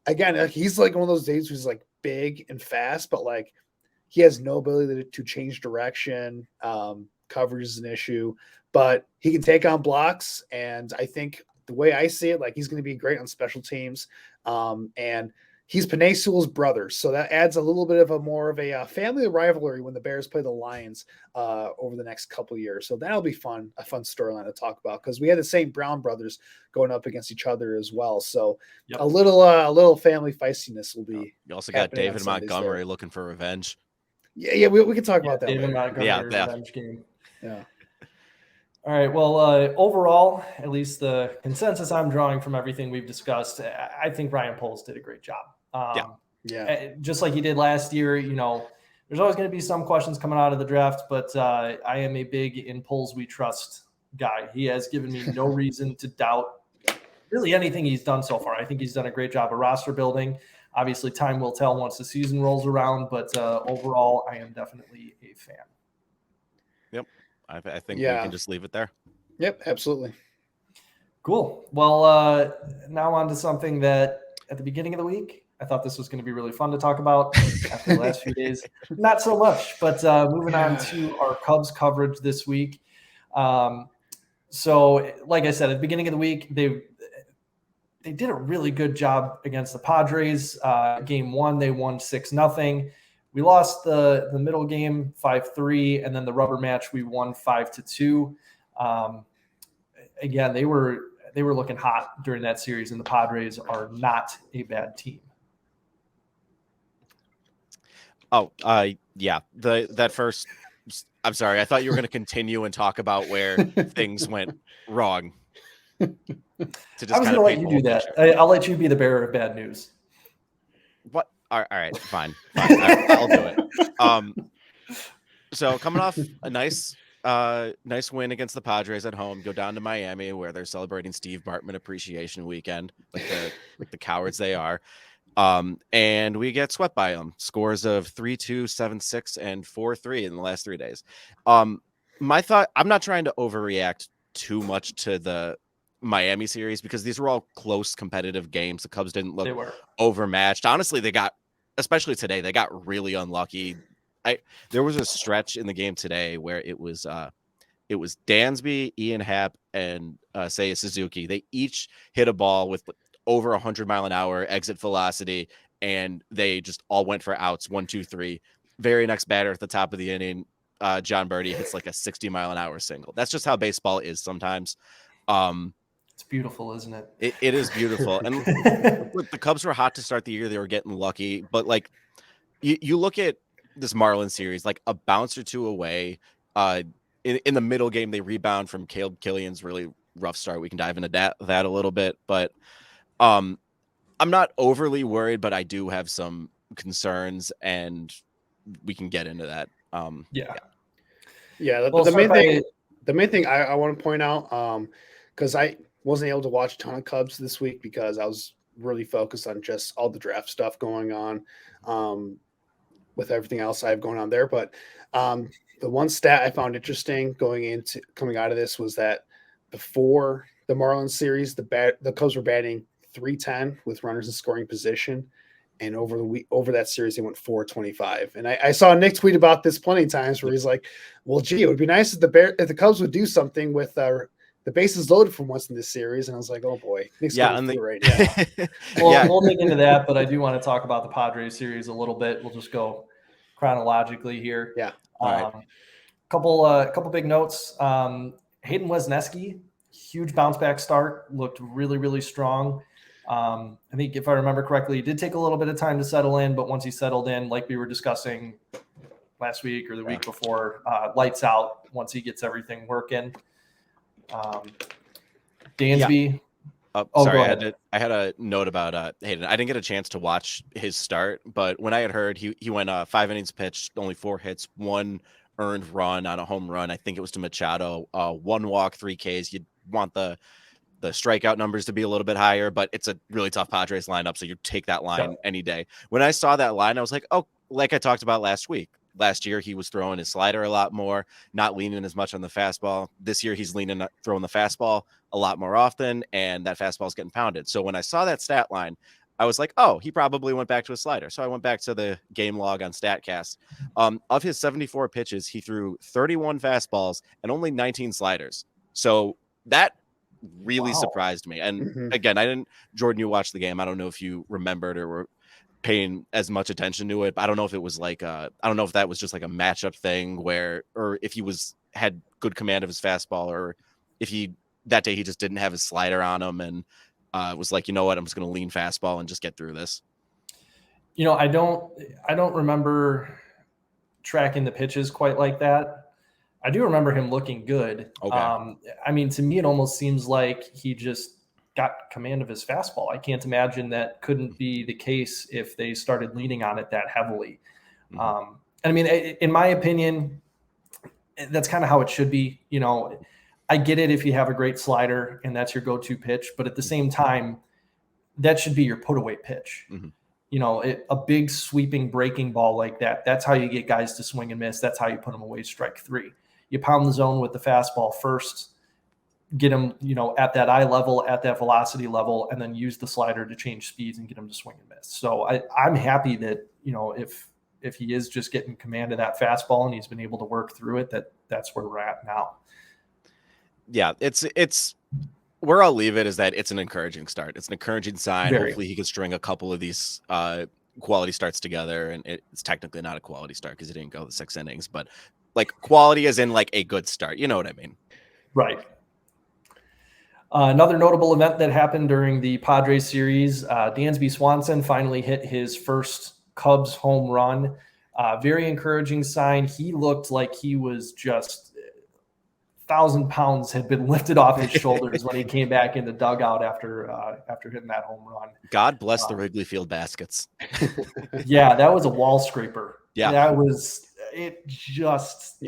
Again, he's like one of those dudes who's like big and fast, but like he has no ability to change direction. Coverage is an issue, but he can take on blocks, and I think the way I see it, like he's going to be great on special teams, and he's Penei Sewell's brother, so that adds a little bit of more of a family rivalry when the Bears play the Lions over the next couple of years. So that'll be fun, a fun storyline to talk about because we had the St. Brown brothers going up against each other as well. So a little family feistiness will be. You also got David Montgomery looking for revenge. Yeah, we can talk about that. David later. Montgomery revenge game. Yeah. All right. Well, overall, at least the consensus I'm drawing from everything we've discussed, I think Ryan Poles did a great job. Just like he did last year, there's always going to be some questions coming out of the draft, but I am a big in Poles we trust guy. He has given me no reason to doubt really anything he's done so far. I think he's done a great job of roster building. Obviously, time will tell once the season rolls around, but overall, I am definitely a fan. Yep. I think we can just leave it there. Yep, absolutely. Cool. Well, now on to something that at the beginning of the week, I thought this was going to be really fun to talk about. After the last few days, not so much. But moving on to our Cubs coverage this week. So, like I said, at the beginning of the week, they did a really good job against the Padres. Game 1, they won 6-0. We lost the middle game 5-3, and then the rubber match we won 5-2. Again, they were looking hot during that series, and the Padres are not a bad team. Oh, yeah. That first. I'm sorry. I thought you were going to continue and talk about where things went wrong. I was going to let you do that. I'll let you be the bearer of bad news. What? All right. Fine. I'll do it. So coming off a nice win against the Padres at home, go down to Miami where they're celebrating Steve Bartman Appreciation Weekend, like the cowards they are. And we get swept by them. Scores of 3-2, 7-6, and 4-3 in the last 3 days. My thought, I'm not trying to overreact too much to the Miami series because these were all close competitive games. The Cubs didn't look overmatched. Honestly, especially today, they got really unlucky. There was a stretch in the game today where it was Dansby, Ian Happ, and Seiya Suzuki. They each hit a ball with over 100-mile-an-hour exit velocity, and they just all went for outs. 1, 2, 3. Very next batter at the top of the inning, John Birdie hits like a 60-mile-an-hour single. That's just how baseball is sometimes. It's beautiful, isn't it? It is beautiful. And look, the Cubs were hot to start the year. They were getting lucky, but like you look at this Marlins series, like a bounce or two away. In the middle game, they rebound from Caleb Killian's really rough start. We can dive into that a little bit, but I'm not overly worried, but I do have some concerns, and we can get into that. The main thing I want to point out, because wasn't able to watch a ton of Cubs this week because I was really focused on just all the draft stuff going on with everything else I have going on there. But the one stat I found interesting coming out of this was that before the Marlins series, the Cubs were batting 310 with runners in scoring position. And over that series, they went 425. And I saw Nick tweet about this plenty of times where he's like, well, gee, it would be nice if the Cubs would do something with the bases loaded from once in this series. And I was like, oh boy, Nick's going right now. We'll dig into that, but I do want to talk about the Padres series a little bit. We'll just go chronologically here. Yeah. Couple big notes. Hayden Wesneski, huge bounce back start, looked really, really strong. I think if I remember correctly, it did take a little bit of time to settle in, but once he settled in, like we were discussing last week or the week before, lights out once he gets everything working. Dansby. Sorry, I had a note about Hayden. I didn't get a chance to watch his start, but when I had heard he went 5 innings pitched, only 4 hits, 1 earned run on a home run. I think it was to Machado, 1 walk, 3 Ks. You'd want the strikeout numbers to be a little bit higher, but it's a really tough Padres lineup, so you take that line any day. When I saw that line, I was like, oh, like I talked about last week. Last year, he was throwing his slider a lot more, not leaning as much on the fastball. This year, he's throwing the fastball a lot more often, and that fastball is getting pounded. So when I saw that stat line, I was like, oh, he probably went back to a slider. So I went back to the game log on StatCast. Of his 74 pitches, he threw 31 fastballs and only 19 sliders. So that really surprised me. And again, Jordan, you watched the game. I don't know if you remembered or were paying as much attention to it, but I don't know if it was like I don't know if that was just like a matchup thing or if he had good command of his fastball, or if that day he just didn't have his slider on him and was like, you know what, I'm just going to lean fastball and just get through this. I don't remember tracking the pitches quite like that. I do remember him looking good. Okay. To me, it almost seems like he just got command of his fastball. I can't imagine that couldn't be the case if they started leaning on it that heavily. In my opinion, that's kind of how it should be. I get it if you have a great slider and that's your go-to pitch, but at the same time, that should be your put-away pitch. A big sweeping breaking ball like that, that's how you get guys to swing and miss. That's how you put them away strike 3. You pound the zone with the fastball first, get them, at that eye level, at that velocity level, and then use the slider to change speeds and get them to swing and miss. So I'm happy that, if he is just getting command of that fastball and he's been able to work through it, that's where we're at now. Yeah, it's where I'll leave it is that it's an encouraging start. It's an encouraging sign. Hopefully he can string a couple of these quality starts together, and it's technically not a quality start because he didn't go the 6 innings, but like quality is in like a good start. You know what I mean? Right. Another notable event that happened during the Padres series, Dansby Swanson finally hit his first Cubs home run. Very encouraging sign. He looked like he was just 1,000 pounds had been lifted off his shoulders when he came back in the dugout after hitting that home run. God bless the Wrigley Field baskets. Yeah, that was a wall scraper. Yeah, that was it. Just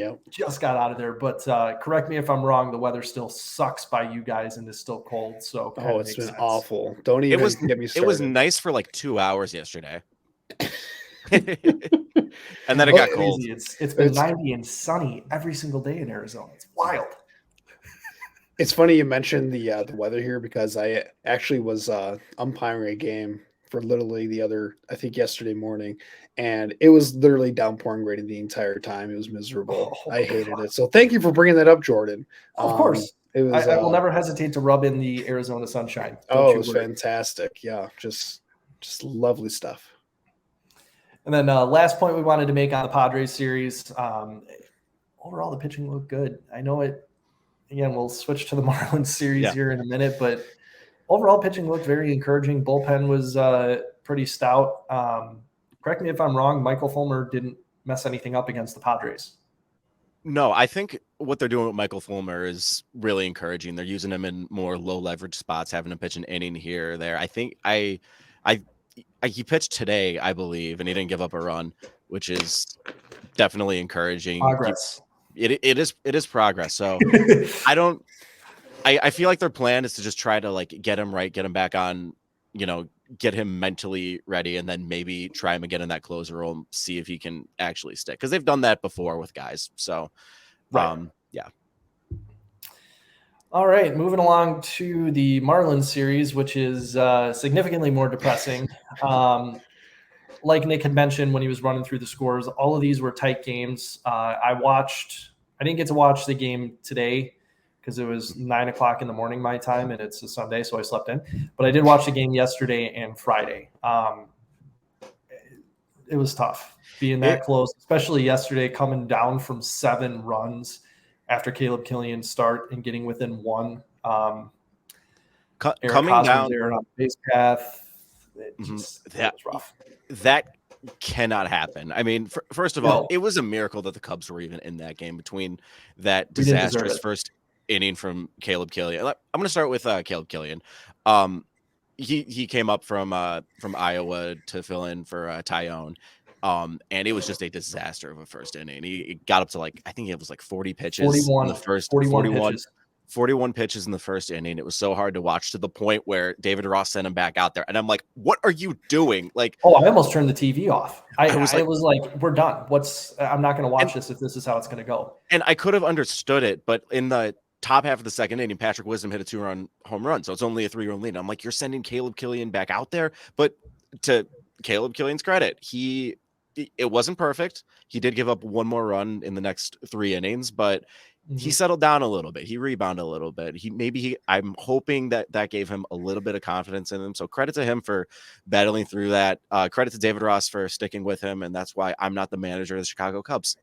got out of there. But correct me if I'm wrong. The weather still sucks by you guys, and it's still cold. So it's been awful. Don't even get me started. It was nice for like 2 hours yesterday. And then it got cold. It's been 90 and sunny every single day in Arizona. It's wild. It's funny you mentioned the weather here because I actually was umpiring a game for Little League yesterday morning, and it was literally downpouring rain the entire time. It was miserable. I hated it. So thank you for bringing that up, Jordan. Of course. It was, I will never hesitate to rub in the Arizona sunshine. It was fantastic. Yeah, just lovely stuff. And then last point we wanted to make on the Padres series, overall the pitching looked good. I know it, again, we'll switch to the Marlins series here in a minute, but overall pitching looked very encouraging. Bullpen was pretty stout. Correct me if I'm wrong, Michael Fulmer didn't mess anything up against the Padres. No, I think what they're doing with Michael Fulmer is really encouraging. They're using him in more low leverage spots, having him pitch an inning here or there. I think he pitched today, I believe, and he didn't give up a run, which is definitely encouraging. Progress. It is progress. So I don't I feel like their plan is to just try to like get him right, get him back on, get him mentally ready, and then maybe try him again in that closer role, see if he can actually stick. Because they've done that before with guys. So, Right. Yeah. All right, moving along to the Marlins series, which is significantly more depressing. Like Nick had mentioned when he was running through the scores, all of these were tight games. I didn't get to watch the game today because it was 9:00 in the morning my time, and it's a Sunday, so I slept in. But I did watch the game yesterday and Friday. It was tough being that close, especially yesterday, coming down from 7 runs after Caleb Killian's start and getting within 1. Eric Coming Hosmer's down there on the base path. It was rough. That cannot happen. I mean, first of all, it was a miracle that the Cubs were even in that game between that disastrous first inning from Caleb Killian. I'm going to start with Caleb Killian. He came up from Iowa to fill in for Tyone. And it was just a disaster of a first inning. He got up to I think it was 40 pitches in the first 41 pitches in the first inning. It was so hard to watch, to the point where David Ross sent him back out there. And I'm like, what are you doing? I almost turned the TV off. I was like, we're done. I'm not going to watch this if this is how it's going to go. And I could have understood it, but in the top half of the second inning, Patrick Wisdom hit a 2-run home run. So it's only a 3-run lead. I'm like, you're sending Caleb Killian back out there. But to Caleb Killian's credit, it wasn't perfect. He did give up 1 more run in the next 3 innings, but he settled down a little bit. He rebounded a little bit. I'm hoping that gave him a little bit of confidence in him. So credit to him for battling through that. Credit to David Ross for sticking with him. And that's why I'm not the manager of the Chicago Cubs.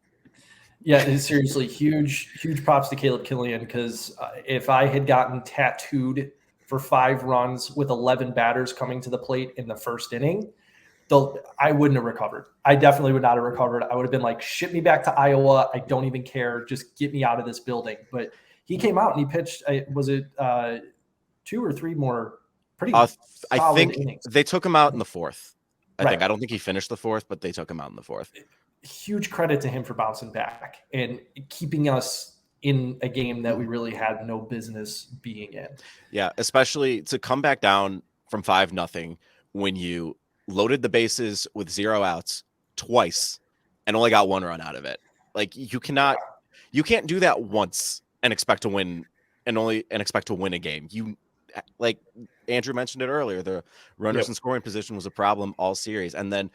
Yeah, seriously, huge props to Caleb Killian, because if I had gotten tattooed for 5 runs with 11 batters coming to the plate in the first inning, I wouldn't have recovered. I definitely would not have recovered. I would have been like, ship me back to Iowa. I don't even care. Just get me out of this building. But he came out and he pitched, was it 2 or 3 more pretty solid I think innings. They took him out in the 4th. I don't think he finished the 4th, but they took him out in the 4th. Huge credit to him for bouncing back and keeping us in a game that we really had no business being in. Yeah, especially to come back down from 5-0 when you loaded the bases with 0 outs twice and only got 1 run out of it. You can't do that once and expect to win a game. Like Andrew mentioned it earlier, the runners in scoring position was a problem all series. And then,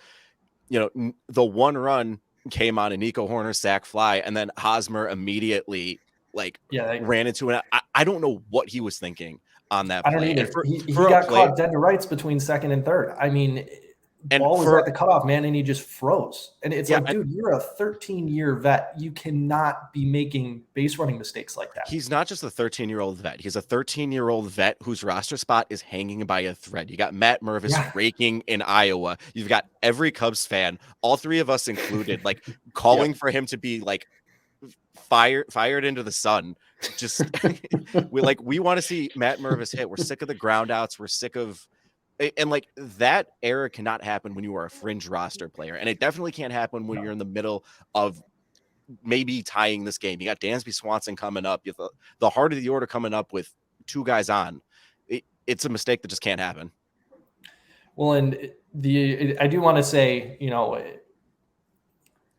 the 1 run came on a Nico Horner sac fly, and then Hosmer immediately ran into it. I don't know what he was thinking on that play. I don't either. He got caught dead to rights between second and third. I mean, ball was at the cutoff, man, and he just froze. And it's dude, you're a 13-year vet. You cannot be making base running mistakes like that. He's not just a 13-year-old vet. He's a 13-year-old vet whose roster spot is hanging by a thread. You got Matt Mervis raking in Iowa. You've got every Cubs fan, all 3 of us included, calling for him to be fired into the sun. Just we want to see Matt Mervis hit. We're sick of the ground outs. We're sick of, and that error cannot happen when you are a fringe roster player, and it definitely can't happen when you're in the middle of maybe tying this game. You got Dansby Swanson coming up. You have the heart of the order coming up with 2 guys on. It's a mistake that just can't happen. Well, and I do want to say,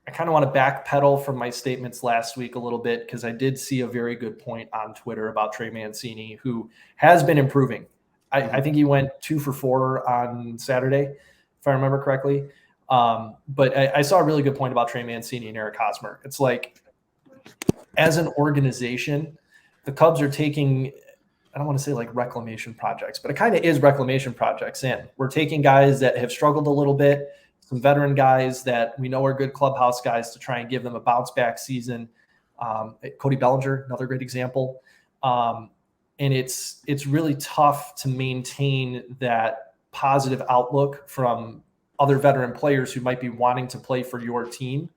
I kind of want to backpedal from my statements last week a little bit, because I did see a very good point on Twitter about Trey Mancini, who has been improving. I think he went 2 for 4 on Saturday, if I remember correctly. But I saw a really good point about Trey Mancini and Eric Hosmer. It's as an organization, the Cubs are taking, I don't want to say reclamation projects, but it kind of is reclamation projects in. We're taking guys that have struggled a little bit, some veteran guys that we know are good clubhouse guys, to try and give them a bounce back season. Cody Bellinger, another great example. And it's really tough to maintain that positive outlook from other veteran players who might be wanting to play for your team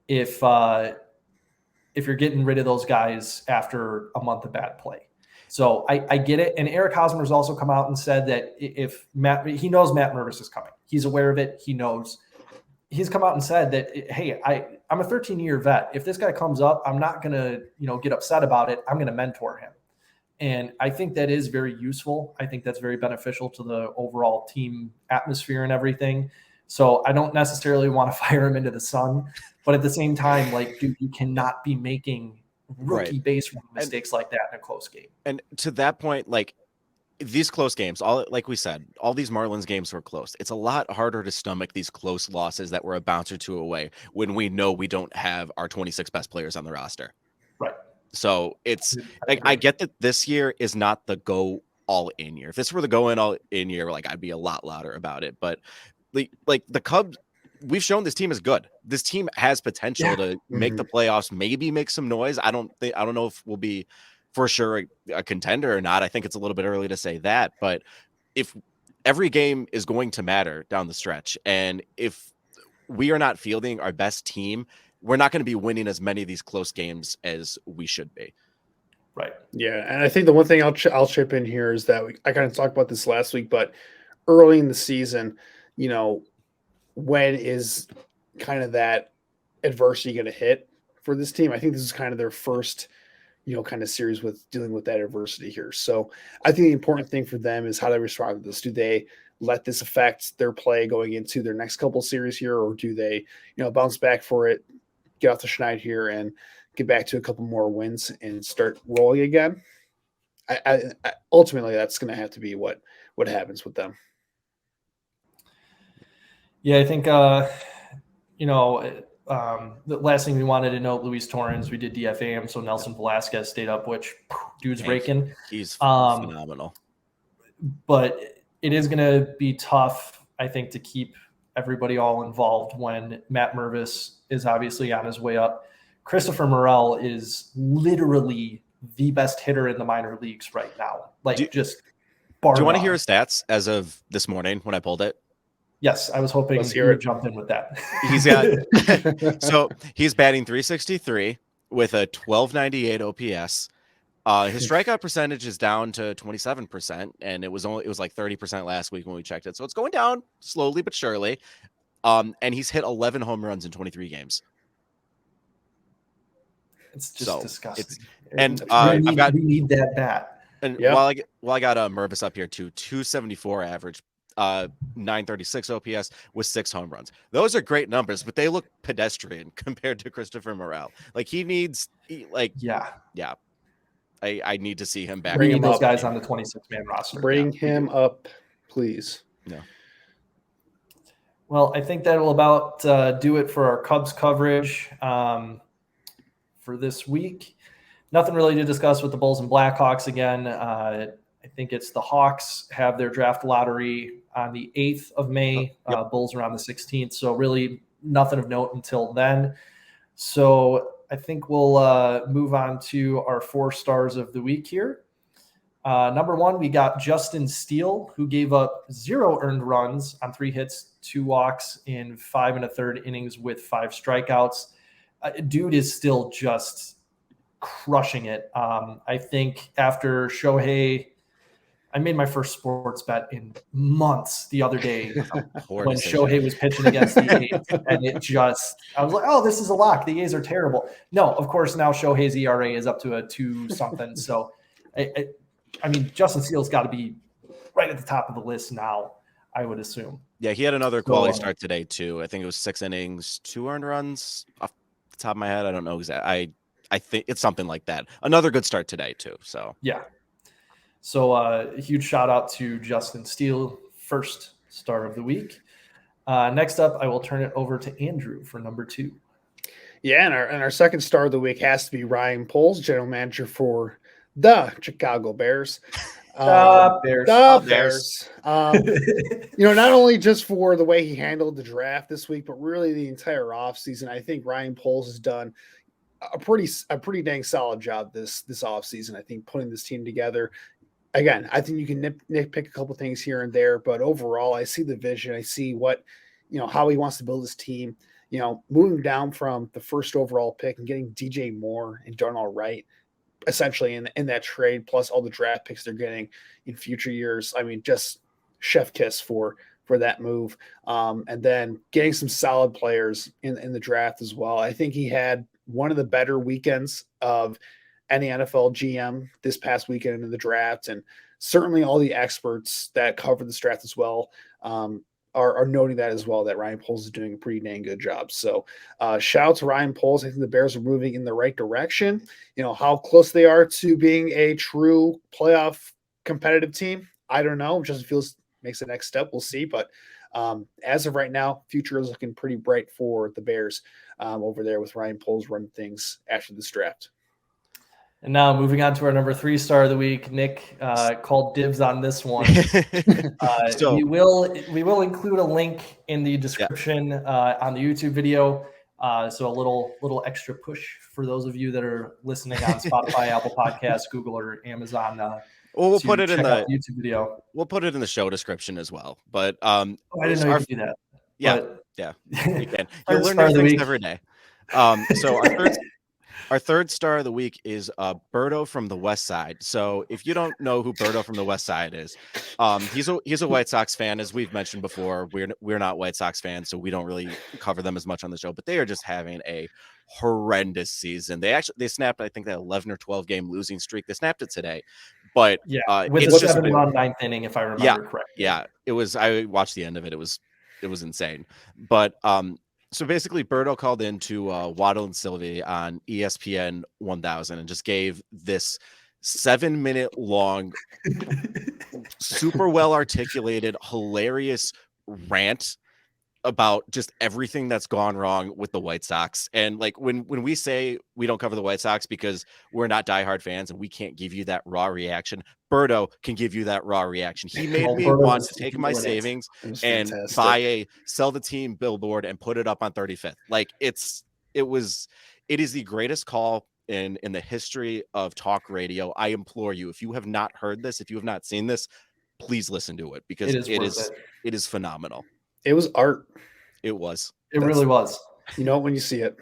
if you're getting rid of those guys after a month of bad play. So I get it. And Eric Hosmer's also come out and said that he knows Matt Mervis is coming. He's aware of it. He knows. He's come out and said that, hey, I'm a 13-year vet. If this guy comes up, I'm not going to, get upset about it. I'm going to mentor him. And I think that is very useful. I think that's very beneficial to the overall team atmosphere and everything. So I don't necessarily want to fire him into the sun, but at the same time, like, dude, you cannot be making rookie base running mistakes like that in a close game. And to that point, like, these close games, all like we said, all these Marlins games were close. It's a lot harder to stomach these close losses that were a bounce or two away when we know we don't have our 26 best players on the roster. Right. So it's like, I get that this year is not the go all in year. If this were the go in all in year, like, I'd be a lot louder about it. But like the Cubs, we've shown this team is good. This team has potential to make the playoffs, maybe make some noise. I don't know if we'll be for sure a contender or not. I think it's a little bit early to say that, but if every game is going to matter down the stretch, and if we are not fielding our best team, we're not going to be winning as many of these close games as we should be. Right. Yeah. And I think the one thing I'll chip in here is that I kind of talked about this last week, but early in the season, you know, when is kind of that adversity going to hit for this team? I think this is kind of their first, you know, kind of series with dealing with that adversity here. So I think the important thing for them is how they respond to this. Do they let this affect their play going into their next couple series here, or do they, you know, bounce back for it, get off the schneid here and get back to a couple more wins and start rolling again? I ultimately, that's going to have to be what happens with them. Yeah, I think, you know, the last thing we wanted to note, Luis Torrens, we did DFA him, so Nelson Velasquez stayed up, which dude's raking. He's phenomenal. But it is going to be tough, I think, to keep everybody all involved when Matt Mervis is obviously on his way up. Christopher Morel is literally the best hitter in the minor leagues right now. Like, do you want to hear his stats as of this morning when I pulled it? Yes, I was hoping you would jump in with that. He's got so he's batting .363 with a 1298 OPS. His strikeout percentage is down to 27%, and it was like 30% last week when we checked it. So it's going down slowly but surely. And he's hit 11 home runs in 23 games. It's just disgusting. And we need that bat. And while I got Mervis up here too, 274 average, 936 OPS with 6 home runs. Those are great numbers, but they look pedestrian compared to Christopher Morel. Like, I need to see him back. Bring those guys on the 26-man roster. Bring him up, please. No. Well, I think that will about do it for our Cubs coverage for this week. Nothing really to discuss with the Bulls and Blackhawks again. I think it's the Hawks have their draft lottery on the 8th of May. Bulls are on the 16th. So really nothing of note until then. So I think we'll move on to our 4 stars of the week here. Number 1, we got Justin Steele, who gave up 0 earned runs on 3 hits, 2 walks in 5 1/3 innings with 5 strikeouts. Dude is still just crushing it. I think after Shohei, I made my first sports bet in months the other day when Shohei was pitching against the A's, and I was like, oh, this is a lock. The A's are terrible. No, of course, now Shohei's ERA is up to a 2-something. So, I mean, Justin Steele's got to be right at the top of the list now, I would assume. Yeah, he had another quality start today, too. I think it was 6 innings, 2 earned runs off the top of my head. I don't know exactly. I think it's something like that. Another good start today, too. So, yeah. So a huge shout out to Justin Steele, first star of the week. Next up, I will turn it over to Andrew for number 2. Yeah, and our second star of the week has to be Ryan Poles, general manager for the Chicago Bears. Bears. You know, not only just for the way he handled the draft this week, but really the entire offseason. I think Ryan Poles has done a pretty dang solid job this offseason. I think putting this team together. Again, I think you can nitpick a couple things here and there, but overall, I see the vision. I see how he wants to build his team. You know, moving down from the first overall pick and getting DJ Moore and Darnell Wright, essentially in that trade, plus all the draft picks they're getting in future years. I mean, just chef kiss for that move. And then getting some solid players in the draft as well. I think he had one of the better weekends of any NFL GM this past weekend into the draft, and certainly all the experts that cover this draft as well are noting that as well, that Ryan Poles is doing a pretty dang good job. So shout out to Ryan Poles. I think the Bears are moving in the right direction. How close they are to being a true playoff competitive team, I don't know. It just makes the next step. We'll see. But as of right now, future is looking pretty bright for the Bears over there with Ryan Poles running things after this draft. And now moving on to our number 3 star of the week, Nick called dibs on this one. So we will include a link in the description on the YouTube video. So a little extra push for those of you that are listening on Spotify, Apple Podcasts, Google, or Amazon. we'll put it in the YouTube video. We'll put it in the show description as well. But I didn't know you could do that. Yeah, you can. You learn new things every day. So our third star of the week is Berto from the West Side. So if you don't know who Berto from the West Side is, he's a White Sox fan, as we've mentioned before. We're not White Sox fans, so we don't really cover them as much on the show. But they are just having a horrendous season. They snapped, I think, that 11 or 12 game losing streak. They snapped it today, but with it's the just 7-run ninth inning, if I remember correctly. Yeah, it was. I watched the end of it. It was insane. But so basically, Berto called into Waddle and Sylvie on ESPN 1000 and just gave this 7-minute long, super well articulated, hilarious rant about just everything that's gone wrong with the White Sox. And like when we say we don't cover the White Sox because we're not diehard fans and we can't give you that raw reaction, Berto can give you that raw reaction. He made me want to take my savings and buy sell the team billboard and put it up on 35th. Like it is the greatest call in the history of talk radio. I implore you, if you have not heard this, if you have not seen this, please listen to it because it is phenomenal. It was art. It was. It really was. You know when you see it.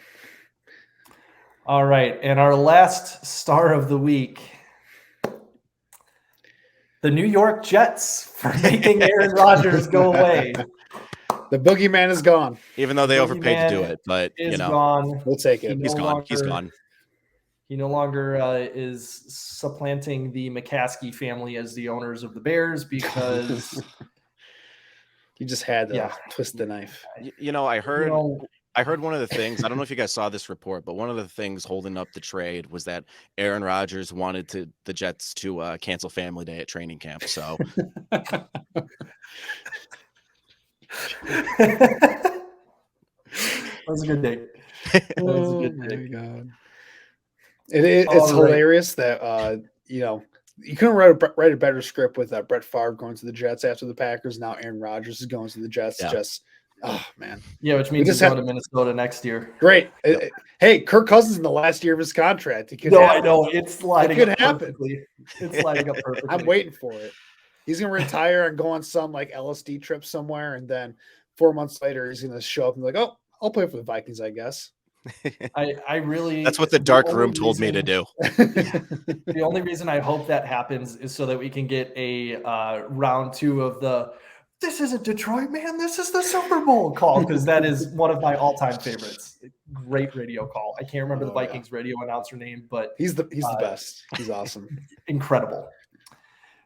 All right. And our last star of the week, the New York Jets for making Aaron Rodgers go away. The boogeyman is gone. Even though they overpaid to do it, but gone. We'll take it. He's gone. He's gone. He no longer is supplanting the McCaskey family as the owners of the Bears because you just had to twist the knife. I heard one of the things, I don't know if you guys saw this report, but one of the things holding up the trade was that Aaron Rodgers wanted the Jets to cancel Family Day at training camp. So that was a good day. Oh my God. It's hilarious that you couldn't write a better script with Brett Favre going to the Jets after the Packers. Now Aaron Rodgers is going to the Jets. Yeah. Just man. Yeah, which means he's going to Minnesota next year. Great. Hey, Kirk Cousins in the last year of his contract. I know it's sliding up perfectly. It's sliding up perfectly. I'm waiting for it. He's going to retire and go on some LSD trip somewhere, and then 4 months later he's going to show up and be like, "Oh, I'll play for the Vikings, I guess." I really that's what the dark room told me to do. The only reason I hope that happens is so that we can get a round 2 of the "This isn't Detroit, man, this is the Super Bowl" call, because that is one of my all-time favorites. Great radio call. I can't remember the Vikings radio announcer name, but he's the best. He's awesome. Incredible.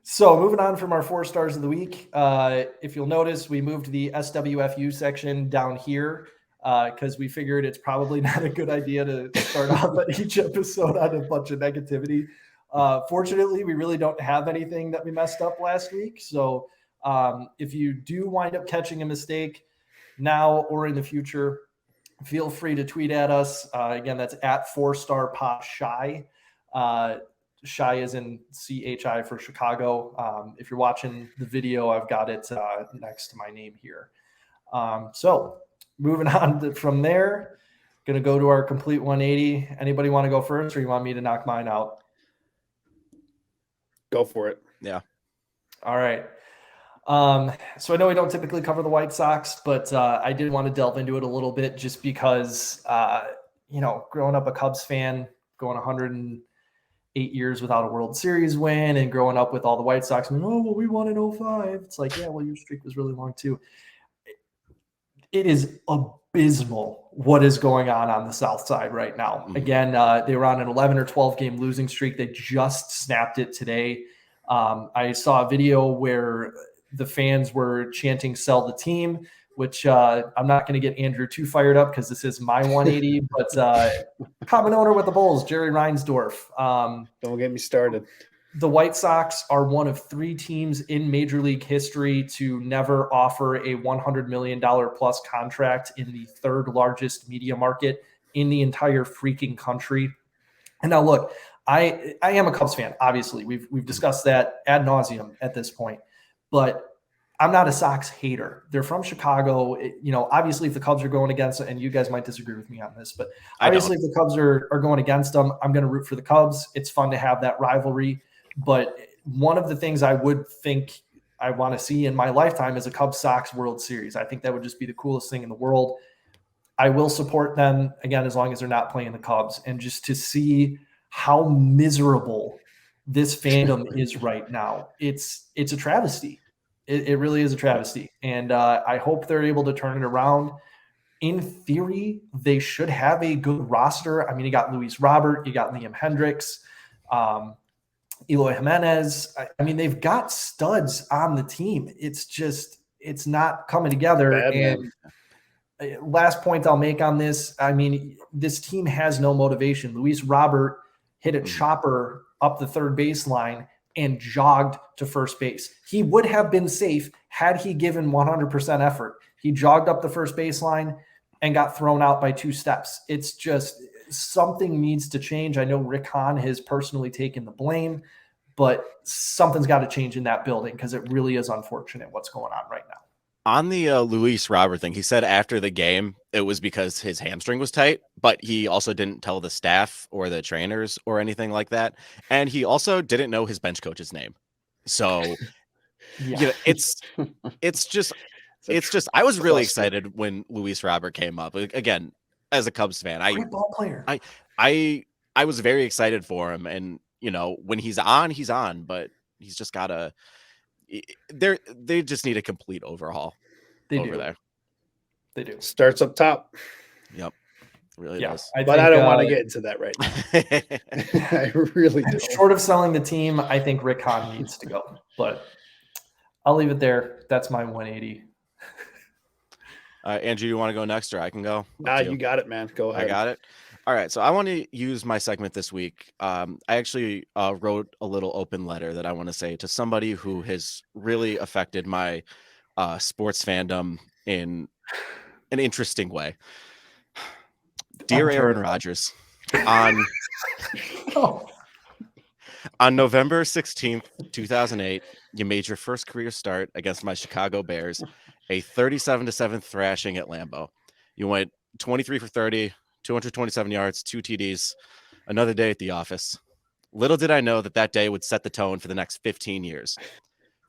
So moving on from our 4 stars of the week, if you'll notice, we moved the SWFU section down here because we figured it's probably not a good idea to start off each episode on a bunch of negativity. Fortunately, we really don't have anything that we messed up last week. So if you do wind up catching a mistake now or in the future, feel free to tweet at us. Again, that's at 4-star pop shy. Shy is in CHI for Chicago. If you're watching the video, I've got it next to my name here. So moving on from there, going to go to our complete 180. Anybody want to go first, or you want me to knock mine out? Go for it. Yeah. All right. So I know we don't typically cover the White Sox, but I did want to delve into it a little bit just because, growing up a Cubs fan, going 108 years without a World Series win, and growing up with all the White Sox, we won in 05. It's like, yeah, well, your streak was really long too. It is abysmal what is going on the South Side right now. Mhm. Again, they were on an 11 or 12 game losing streak. They just snapped it today. I saw a video where the fans were chanting "Sell the team," which I'm not going to get Andrew too fired up because this is my 180. But common owner with the Bulls, Jerry Reinsdorf. Don't get me started. The White Sox are one of 3 teams in Major League history to never offer a $100 million plus contract in the 3rd largest media market in the entire freaking country. And now, look, I am a Cubs fan. Obviously, we've discussed that ad nauseum at this point, but I'm not a Sox hater. They're from Chicago. Obviously, if the Cubs are going against, and you guys might disagree with me on this, but obviously, if the Cubs are going against them, I'm going to root for the Cubs. It's fun to have that rivalry. But one of the things I would think I want to see in my lifetime is a Cubs Sox World Series. I think that would just be the coolest thing in the world. I will support them, again, as long as they're not playing the Cubs. And just to see how miserable this fandom is right now, it's a travesty. It really is a travesty. And I hope they're able to turn it around. In theory, they should have a good roster. I mean, you got Luis Robert, you got Liam Hendricks, Eloy Jimenez. I mean, they've got studs on the team. It's not coming together. And last point I'll make on this, I mean, this team has no motivation. Luis Robert hit a chopper up the 3rd baseline and jogged to first base. He would have been safe had he given 100% effort. He jogged up the first baseline and got thrown out by 2 steps. It's just something needs to change. I know Rick Hahn has personally taken the blame, but something's got to change in that building because it really is unfortunate what's going on right now. On the Luis Robert thing, he said after the game it was because his hamstring was tight, but he also didn't tell the staff or the trainers or anything like that. And he also didn't know his bench coach's name. So it's just I was really excited when Luis Robert came up. Again, as a Cubs fan, great ball player. I was very excited for him, and when he's on, but he's just gotta. They just need a complete overhaul there. They do. Starts up top. Yep, really does. I don't want to get into that right now. I really do. Short of selling the team, I think Rick Hahn needs to go. But I'll leave it there. That's my 180. Andrew, you want to go next, or I can go? You got it, man. Go ahead. I got it. All right, so I want to use my segment this week. I actually wrote a little open letter that I want to say to somebody who has really affected my sports fandom in an interesting way. Dear Aaron Rodgers, on November 16th, 2008, you made your first career start against my Chicago Bears, a 37-7 thrashing at Lambeau. You went 23 for 30, 227 yards, 2 TDs, another day at the office. Little did I know that day would set the tone for the next 15 years.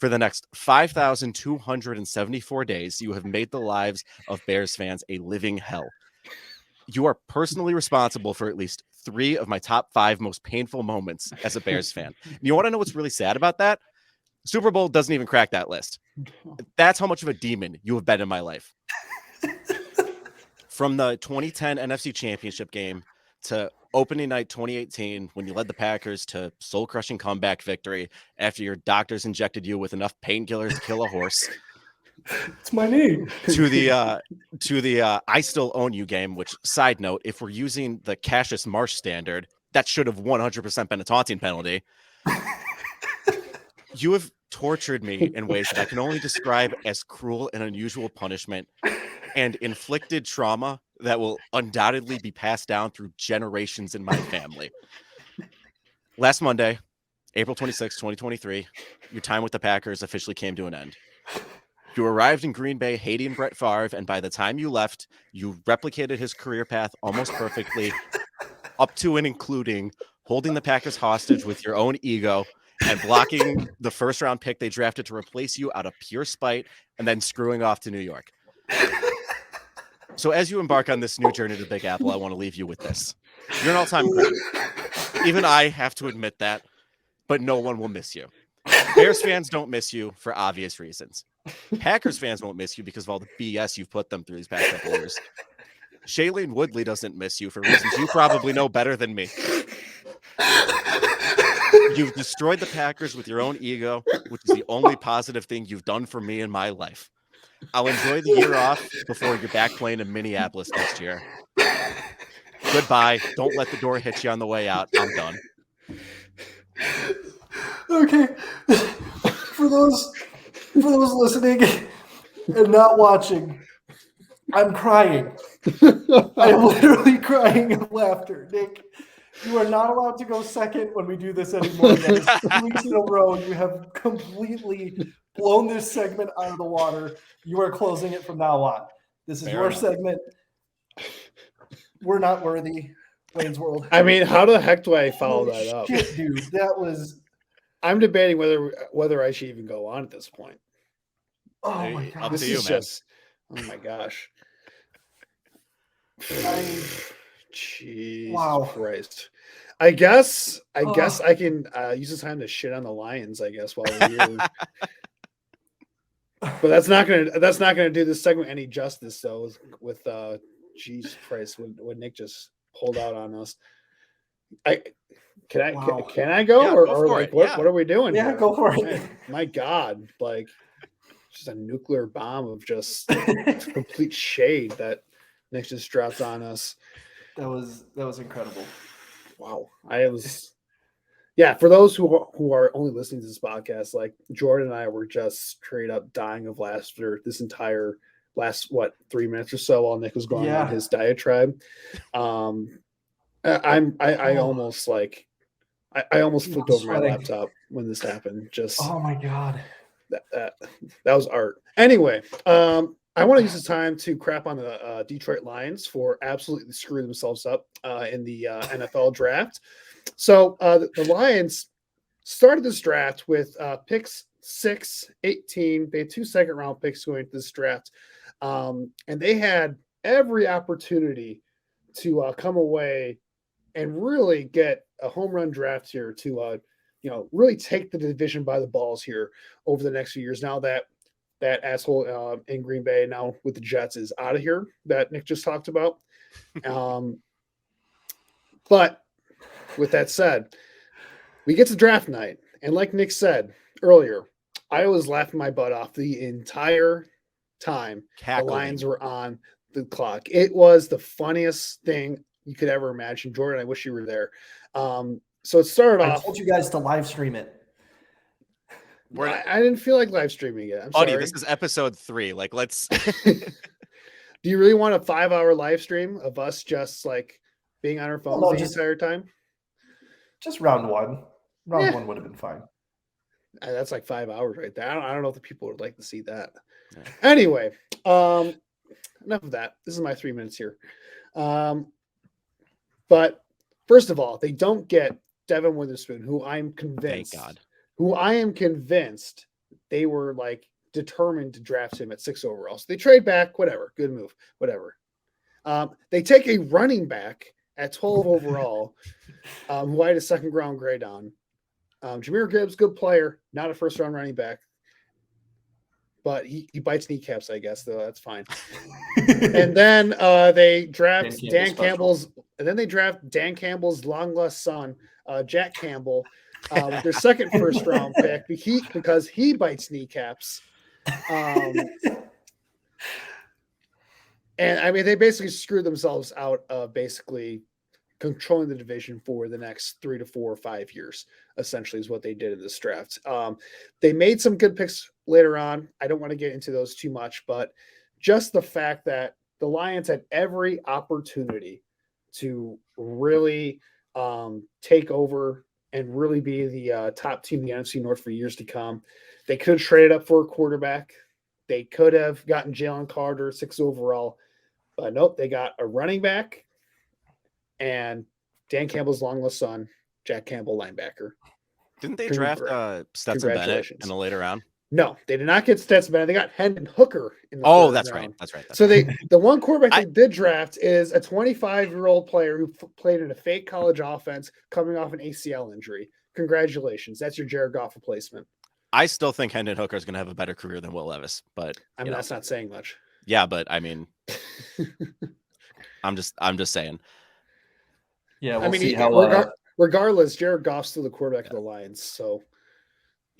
For the next 5,274 days, you have made the lives of Bears fans a living hell. You are personally responsible for at least 3 of my top 5 most painful moments as a Bears fan. You want to know what's really sad about that? Super Bowl doesn't even crack that list. That's how much of a demon you have been in my life. From the 2010 NFC Championship game to opening night 2018, when you led the Packers to soul-crushing comeback victory after your doctors injected you with enough painkillers to kill a horse. It's my knee. To the I still own you game, which, side note, if we're using the Cassius Marsh standard, that should have 100% been a taunting penalty. You have tortured me in ways that I can only describe as cruel and unusual punishment, and inflicted trauma that will undoubtedly be passed down through generations in my family. Last Monday, April 26, 2023, your time with the Packers officially came to an end. You arrived in Green Bay hating Brett Favre, and by the time you left, you replicated his career path almost perfectly, up to and including holding the Packers hostage with your own ego and blocking the first-round pick they drafted to replace you out of pure spite, and then screwing off to New York. So as you embark on this new journey to the Big Apple, I want to leave you with this. You're an all-time great. Even I have to admit that, but no one will miss you. Bears fans don't miss you for obvious reasons. Packers fans won't miss you because of all the BS you've put them through these past couple years. Shailene Woodley doesn't miss you for reasons you probably know better than me. You've destroyed the Packers with your own ego, which is the only positive thing you've done for me in my life. I'll enjoy the year off before you're back playing in Minneapolis next year. Goodbye. Don't let the door hit you on the way out. I'm done. Okay. For those listening and not watching, I'm crying. I am literally crying of laughter. Nick, you are not allowed to go second when we do this anymore. That is 2 weeks in a row. You have completely blown this segment out of the water. You are closing it from now on. This is Fair your enough. segment. We're not worthy. Wayne's World. I mean, how the heck do I follow that up? Shit, dude. That was. I'm debating whether I should even go on at this point. Oh my Hey, god. up This to you, is man. just. Oh my gosh. Jeez Wow. Christ. I guess I can use this time to shit on the Lions, I guess, while we're here. But that's not gonna do this segment any justice though with Jesus Christ when Nick just pulled out on us. Can I Wow. can I go Yeah, or go for like it, what yeah. what are we doing? Yeah, here? go for it. Man, my God, like just a nuclear bomb of just complete shade that Nick just dropped on us. That was incredible. Wow. For those who are only listening to this podcast, like Jordan and I were just straight up dying of laughter this entire last 3 minutes or so while Nick was going on his diatribe. I almost flipped over my laptop when this happened. Just Oh my god. that was art. Anyway, I want to use this time to crap on the Detroit Lions for absolutely screwing themselves up in the NFL draft. So the Lions started this draft with picks 6, 18. They had 2 second-round picks going into this draft. And they had every opportunity to come away and really get a home run draft here to really take the division by the balls here over the next few years. Now that asshole in Green Bay now with the Jets is out of here that Nick just talked about. But with that said, we get to draft night. And like Nick said earlier, I was laughing my butt off the entire time the Lions were on the clock. It was the funniest thing you could ever imagine. Jordan, I wish you were there. So it started off. I told you guys to live stream it. I didn't feel like live streaming it. I'm Buddy, sorry. this is episode 3. Like, let's. Do you really want a 5-hour live stream of us just like being on our phones the entire time? Just round one. Round one would have been fine. That's like 5 hours right there. I don't know if the people would like to see that. Yeah. Anyway, enough of that. This is my 3 minutes here. But first of all, they don't get Devin Witherspoon, who I'm convinced. Thank God. Who I am convinced they were like determined to draft him at 6 overall. So they trade back, whatever, good move, whatever. They take a running back at 12 overall, who I had a second round grade on. Jahmyr Gibbs, good player, not a first round running back, but he bites kneecaps, I guess, though that's fine. And then they draft Dan Campbell's long lost son, Jack Campbell. With their second first round pick because he bites kneecaps. And I mean, they basically screwed themselves out of basically controlling the division for the next 3 to 4 or 5 years, essentially is what they did in this draft. They made some good picks later on. I don't want to get into those too much, but just the fact that the Lions had every opportunity to really take over and really be the top team in the NFC North for years to come. They could have traded up for a quarterback. They could have gotten Jalen Carter, 6 overall. But nope, they got a running back and Dan Campbell's long lost son, Jack Campbell, linebacker. Didn't they draft Stetson Bennett in the later round? No, they did not get Stetson Bennett. They got Hendon Hooker in the that's round. Right. So the one quarterback they did draft is a 25-year-old player who played in a fake college offense coming off an ACL injury. Congratulations. That's your Jared Goff replacement. I still think Hendon Hooker is going to have a better career than Will Levis, but that's not saying much. Yeah, but I mean, I'm just saying. Yeah, we'll I mean, see how. regardless, Jared Goff's still the quarterback of the Lions, so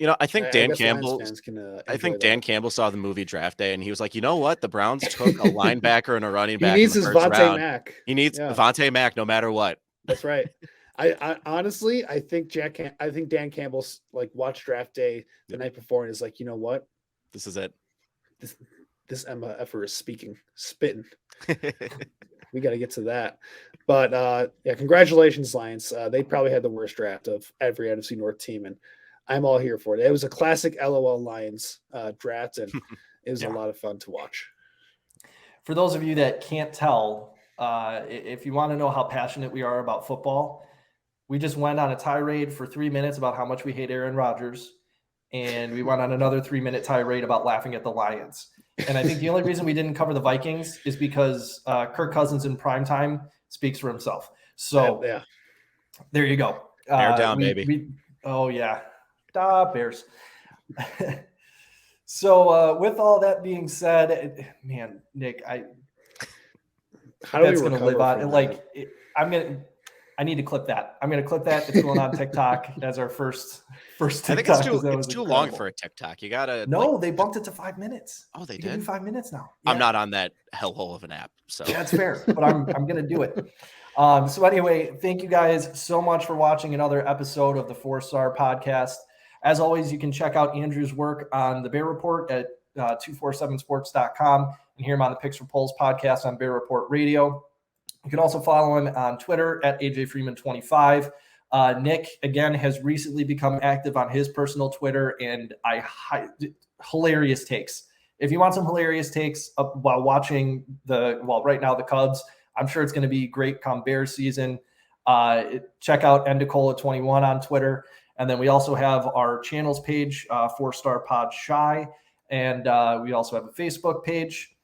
I think I Dan guess Lions Campbell. fans can I enjoy think Dan that. Campbell saw the movie Draft Day, and he was like, you know what? The Browns took a linebacker and a running He back in needs the his first Vontae round. Mack. He needs Yeah. Vontae Mack no matter what. That's right. I honestly, I think Dan Campbell's like watched Draft Day the night before and is like, you know what? This is it. This Emma Effer is spitting. We got to get to that. But yeah, congratulations, Lions. They probably had the worst draft of every NFC North team, and I'm all here for it. It was a classic LOL Lions draft, and it was a lot of fun to watch. For those of you that can't tell, if you want to know how passionate we are about football, we just went on a tirade for 3 minutes about how much we hate Aaron Rodgers, and we went on another 3-minute tirade about laughing at the Lions. And I think the only reason we didn't cover the Vikings is because Kirk Cousins in primetime speaks for himself. So yeah. There you go. Bear down, baby. Oh, yeah. Bears. So with all that being said, man, Nick, how do that's we going to live on. I need to clip that. I'm going to clip that. It's going on TikTok as our first TikTok. I think it's too long for a TikTok. You gotta. No, they bumped it to 5 minutes. Oh, they you did. Can do 5 minutes now. Yeah. I'm not on that hellhole of an app, so that's fair. But I'm going to do it. So anyway, thank you guys so much for watching another episode of the 4-Star Podcast. As always, you can check out Andrew's work on the Bear Report at 247sports.com and hear him on the Picks for Polls podcast on Bear Report Radio. You can also follow him on Twitter at AJFreeman25. Nick, again, has recently become active on his personal Twitter, and hilarious takes. If you want some hilarious takes while watching right now the Cubs, I'm sure it's going to be great come Bears season. Check out Endicola21 on Twitter. And then we also have our channels page, 4-Star Pod Shy. And we also have a Facebook page.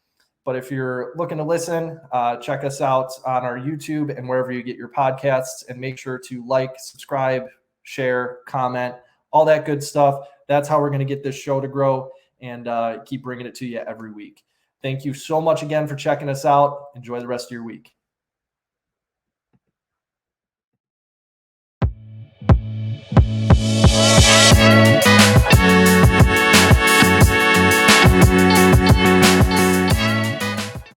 But if you're looking to listen, check us out on our YouTube and wherever you get your podcasts. And make sure to like, subscribe, share, comment, all that good stuff. That's how we're going to get this show to grow and keep bringing it to you every week. Thank you so much again for checking us out. Enjoy the rest of your week.